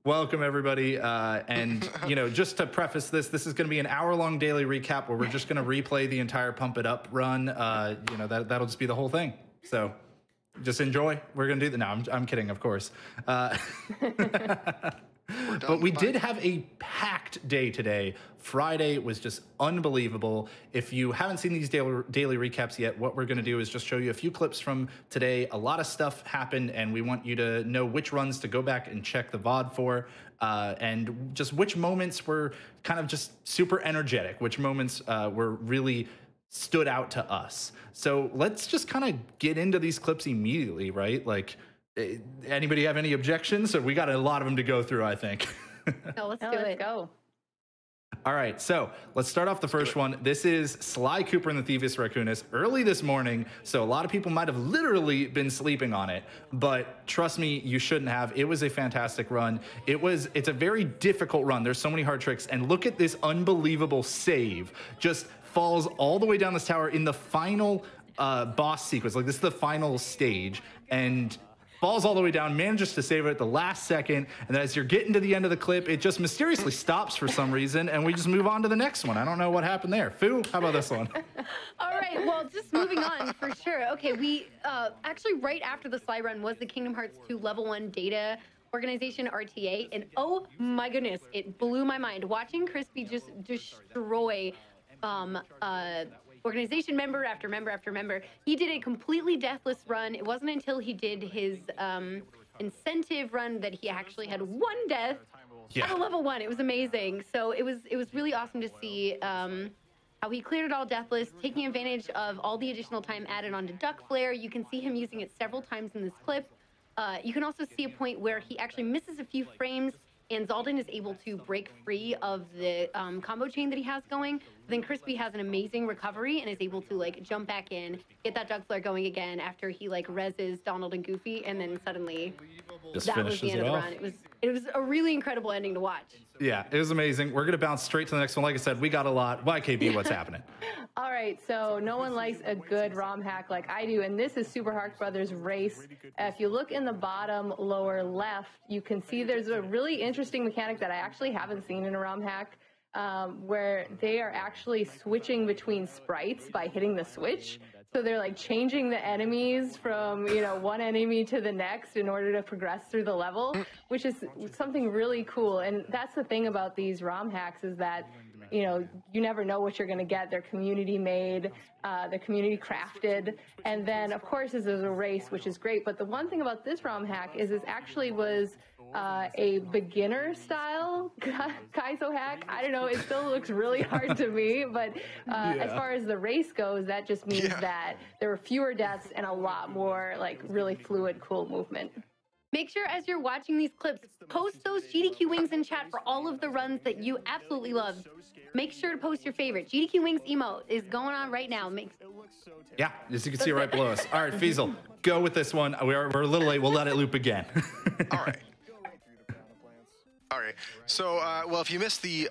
Welcome, everybody. And, just to preface this is going to be an hour-long daily recap where we're just going to replay the entire Pump It Up run. That'll just be the whole thing. So just enjoy. We're going to do that. No, I'm kidding, of course. But we did have a packed day today. Friday was just unbelievable. If you haven't seen these daily recaps yet, what we're going to do is just show you a few clips from today. A lot of stuff happened, and we want you to know which runs to go back and check the VOD for, and just which moments were kind of just super energetic, which moments were really stood out to us. So let's just kind of get into these clips immediately, right? Like, anybody have any objections? So we got a lot of them to go through, I think. No, let's do it. Go. All right, so let's start off the first one. This is Sly Cooper and the Thievius Raccoonus early this morning, so a lot of people might have literally been sleeping on it, but trust me, you shouldn't have. It was a fantastic run. It's a very difficult run. There's so many hard tricks, and look at this unbelievable save. Just falls all the way down this tower in the final boss sequence. Like, this is the final stage, and falls all the way down, manages to save it at the last second, and then as you're getting to the end of the clip, it just mysteriously stops for some reason, and we just move on to the next one. I don't know what happened there. Foo, how about this one? All right, well, just moving on for sure. Okay, we actually right after the Sly run was the Kingdom Hearts 2 Level 1 Data Organization RTA, and oh my goodness, it blew my mind. Watching Crispy just destroy organization member after member after member. He did a completely deathless run. It wasn't until he did his incentive run that he actually had one death at a level 1. It was amazing. So it was really awesome to see how he cleared it all deathless, taking advantage of all the additional time added onto Duck Flare. You can see him using it several times in this clip. You can also see a point where he actually misses a few frames, and Zaldin is able to break free of the combo chain that he has going. Then Crispy has an amazing recovery and is able to like jump back in, get that Duck Flare going again after he like reses Donald and Goofy, and then suddenly just that was the end of the run. It was a really incredible ending to watch. Yeah, it was amazing. We're gonna bounce straight to the next one. Like I said, we got a lot. YKB, what's happening? All right, so no one likes a good ROM hack like I do, and this is Super Hark Brothers Race. If you look in the bottom lower left, you can see there's a really interesting mechanic that I actually haven't seen in a ROM hack, where they are actually switching between sprites by hitting the switch. So they're like changing the enemies from, one enemy to the next in order to progress through the level, which is something really cool. And that's the thing about these ROM hacks is that, you never know what you're going to get. They're community made, they're community crafted. And then, of course, this is a race, which is great. But the one thing about this ROM hack is this actually was a beginner style Kaizo hack. I don't know, it still looks really hard to me, but as far as the race goes, that just means that there were fewer deaths and a lot more like really fluid, cool movement. Make sure as you're watching these clips, post those GDQ wings in chat for all of the runs that you absolutely love. Make sure to post your favorite. GDQ wings emote is going on right now. Yeah, as you can see right below us. All right, Feasel, go with this one. We're a little late. We'll let it loop again. All right. All right, so, well, if you missed the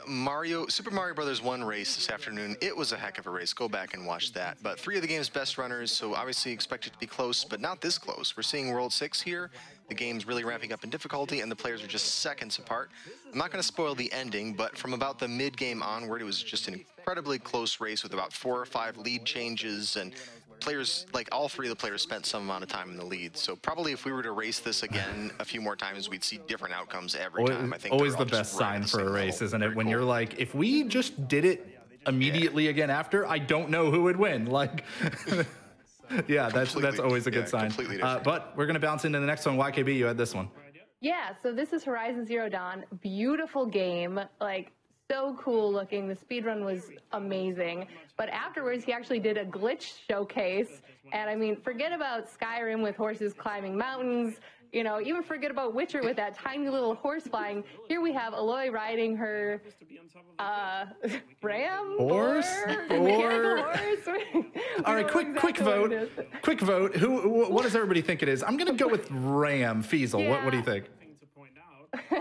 Super Mario Brothers 1 race this afternoon, it was a heck of a race. Go back and watch that. But 3 of the game's best runners, so obviously expect it to be close, but not this close. We're seeing World 6 here. The game's really ramping up in difficulty, and the players are just seconds apart. I'm not going to spoil the ending, but from about the mid-game onward, it was just an incredibly close race with about 4 or 5 lead changes, and players, like all 3 of the players spent some amount of time in the lead. So probably if we were to race this again a few more times, we'd see different outcomes every time. I think always the best sign for a race, isn't it? When you're like, if we just did it immediately again after, I don't know who would win. Like, yeah, that's always a good sign. But we're gonna bounce into the next one. YKB, you had this one. Yeah, so this is Horizon Zero Dawn. Beautiful game, like so cool looking. The speedrun was amazing. But afterwards, he actually did a glitch showcase. And I mean, forget about Skyrim with horses climbing mountains. Even forget about Witcher with that tiny little horse flying. Here we have Aloy riding her ram? Horse? Horse? All right, quick vote. Quick vote. What does everybody think it is? I'm going to go with ram. Feasel, yeah. What do you think?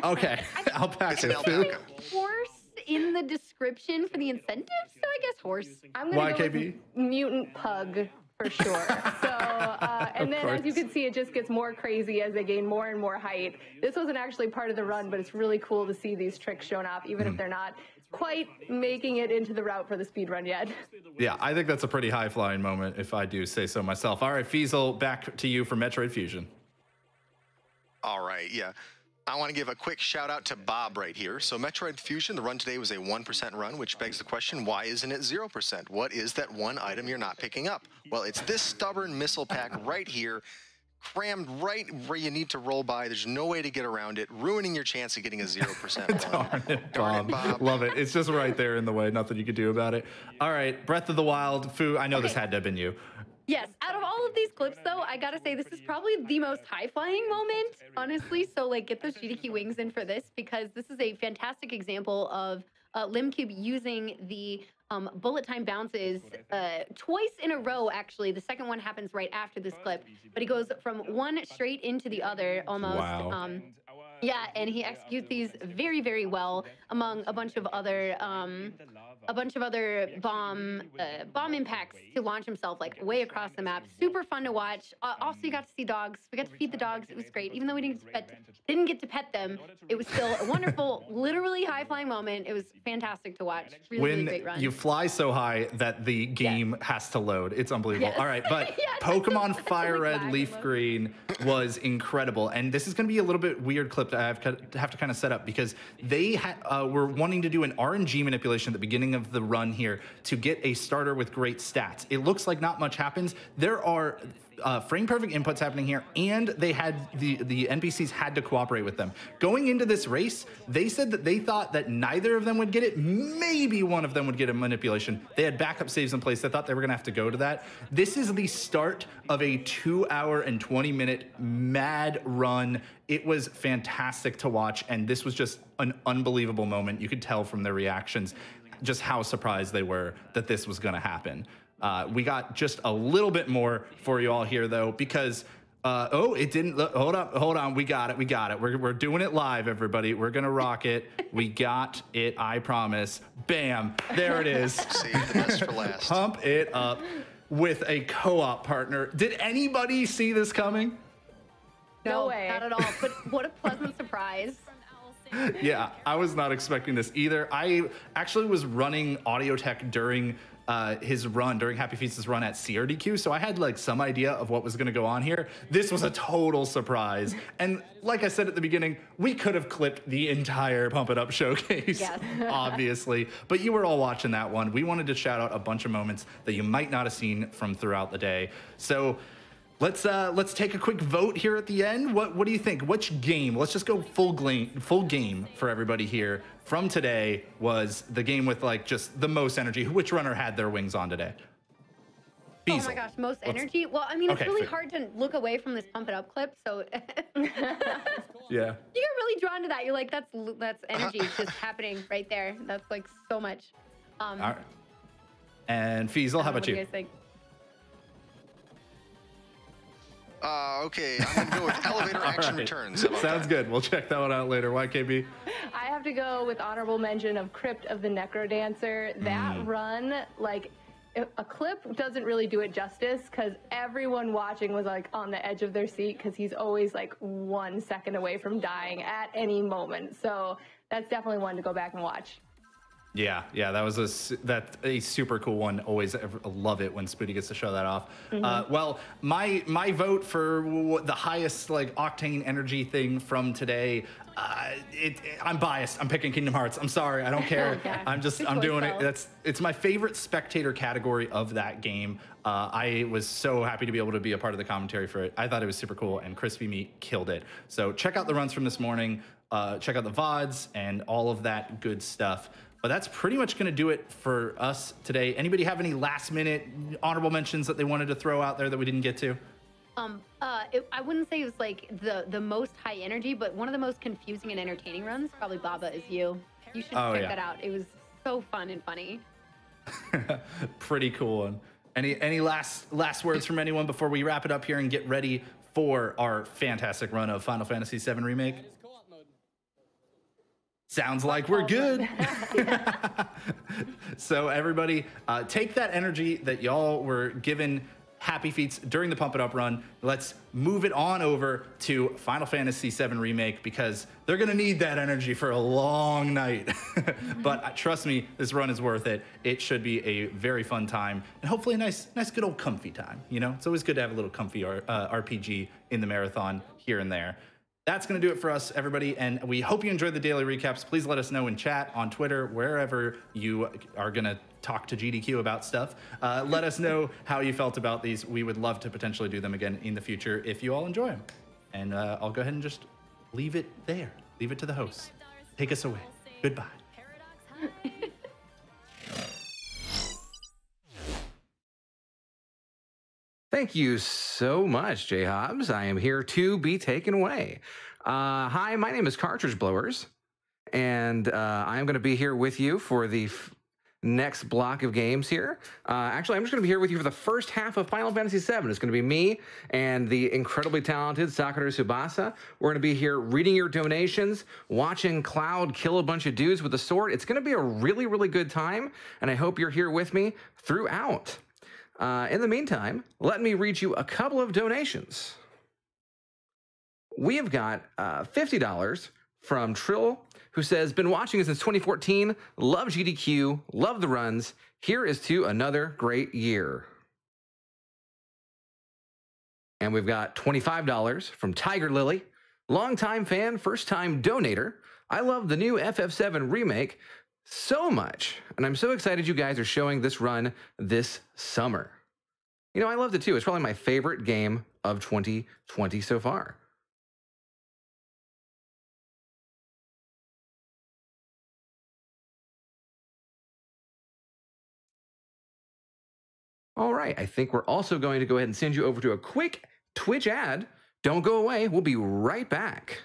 Okay, alpaca. Horse in the description for the incentives, so I guess horse. I'm gonna go with mutant pug. for sure. So, and then as you can see, it just gets more crazy as they gain more and more height. This wasn't actually part of the run, but it's really cool to see these tricks shown off, even if they're not quite making it into the route for the speed run yet. Yeah, I think that's a pretty high flying moment, if I do say so myself. All right, Feasel, back to you for Metroid Fusion. All right, yeah. I want to give a quick shout out to Bob right here. So Metroid Fusion, the run today was a 1% run, which begs the question, why isn't it 0%? What is that one item you're not picking up? Well, it's this stubborn missile pack right here, crammed right where you need to roll by. There's no way to get around it, ruining your chance of getting a 0% run. Darn it, Bob. Love it. It's just right there in the way. Nothing you can do about it. All right, Breath of the Wild. Fu, I know this had to have been you. Yes, out of all of these clips, though, I gotta say this is probably the most high-flying moment, honestly. So, like, get those GDQ wings in for this, because this is a fantastic example of Limcube using the bullet time bounces twice in a row, actually. The second one happens right after this clip, but he goes from one straight into the other, almost. Wow. Yeah, and he executes these very, very well among a bunch of other bomb impacts to launch himself like way across the map. Super fun to watch. Also, you got to see dogs. We got to feed the dogs. It was great. Even though we didn't get to pet them, it was still a wonderful, literally high-flying moment. It was fantastic to watch. Really great run. You fly so high that the game has to load. It's unbelievable. Yes. All right, but Yes, Pokemon it's Fire like Red, lag Leaf almost. Green was incredible. And this is going to be a little bit weird clip that I have to kind of set up, because they were wanting to do an RNG manipulation at the beginning of the run here to get a starter with great stats. It looks like not much happens. There are frame perfect inputs happening here, and they had the NPCs had to cooperate with them. Going into this race, they said that they thought that neither of them would get it. Maybe one of them would get a manipulation. They had backup saves in place. They thought they were gonna have to go to that. This is the start of a 2 hour and 20-minute mad run. It was fantastic to watch, and this was just an unbelievable moment. You could tell from their reactions just how surprised they were that this was gonna happen. We got just a little bit more for you all here, though, because it didn't. Hold on. We got it. We're doing it live, everybody. We're gonna rock it. We got it. I promise. Bam. There it is. Save the best for last. Pump it up with a co-op partner. Did anybody see this coming? No way. Not at all. But what a pleasant surprise. Yeah, I was not expecting this either. I actually was running audio tech during his run, during Happy Feast's run at CRDQ, so I had like some idea of what was going to go on here. This was a total surprise, and like I said at the beginning, we could have clipped the entire Pump It Up showcase, Yes. obviously, but you were all watching that one. We wanted to shout out a bunch of moments that you might not have seen from throughout the day. So let's take a quick vote here at the end. What do you think? Which game? Let's just go full game for everybody here. From today was the game with like just the most energy. Which runner had their wings on today? Oh my gosh, most energy? Well, I mean, it's Okay, really fair. hard to look away from this Pump It Up clip, so Yeah. you get really drawn to that. You're like, that's energy just happening right there. That's like so much. All right. And Feasel, how about what do you? guys think? Okay, I'm gonna go with elevator action right. returns. How about Sounds that? good. We'll check that one out later. YKB? I have to go with honorable mention of Crypt of the Necro Dancer. That run, like, a clip doesn't really do it justice, because everyone watching was like on the edge of their seat, because he's always like 1 second away from dying at any moment. So that's definitely one to go back and watch. Yeah, that was a super cool one. Always love it when Spoody gets to show that off. Well, my vote for the highest like octane energy thing from today. I'm biased. I'm picking Kingdom Hearts. I'm sorry. I don't care. Okay. I'm Good doing choice, it. It's my favorite spectator category of that game. I was so happy to be able to be a part of the commentary for it. I thought it was super cool, and Crispy Meat killed it. So check out the runs from this morning. Check out the VODs and all of that good stuff. But that's pretty much going to do it for us today. Anybody have any last minute honorable mentions that they wanted to throw out there that we didn't get to? I wouldn't say it was like the most high energy, but one of the most confusing and entertaining runs. Probably Baba Is You. You should check that out. It was so fun and funny. Pretty cool one. Any last words from anyone before we wrap it up here and get ready for our fantastic run of Final Fantasy VII Remake? Sounds like we're good. So everybody, take that energy that y'all were given happy feats during the Pump It Up run. Let's move it on over to Final Fantasy VII Remake because they're gonna need that energy for a long night. But trust me, this run is worth it. It should be a very fun time and hopefully a nice good old comfy time. You know, it's always good to have a little comfy RPG in the marathon here and there. That's going to do it for us, everybody, and we hope you enjoyed the daily recaps. Please let us know in chat, on Twitter, wherever you are going to talk to GDQ about stuff. Let us know how you felt about these. We would love to potentially do them again in the future if you all enjoy them. And I'll go ahead and just leave it there. Leave it to the hosts. Take us away. Goodbye. Thank you so much, J Hobbs. I am here to be taken away. Hi, my name is Cartridge Blowers, and I am going to be here with you for the next block of games here. Actually, I'm just going to be here with you for the first half of Final Fantasy VII. It's going to be me and the incredibly talented Sakura Tsubasa. We're going to be here reading your donations, watching Cloud kill a bunch of dudes with a sword. It's going to be a really, really good time, and I hope you're here with me throughout. In the meantime, let me read you a couple of donations. We have got $50 from Trill, who says, been watching since 2014, love GDQ, love the runs. Here is to another great year. And we've got $25 from Tiger Lily, longtime fan, first time donator. I love the new FF7 remake so much, and I'm so excited you guys are showing this run this summer. You know, I loved it too. It's probably my favorite game of 2020 so far. All right, I think we're also going to go ahead and send you over to a quick Twitch ad. Don't go away. We'll be right back.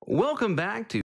Welcome back to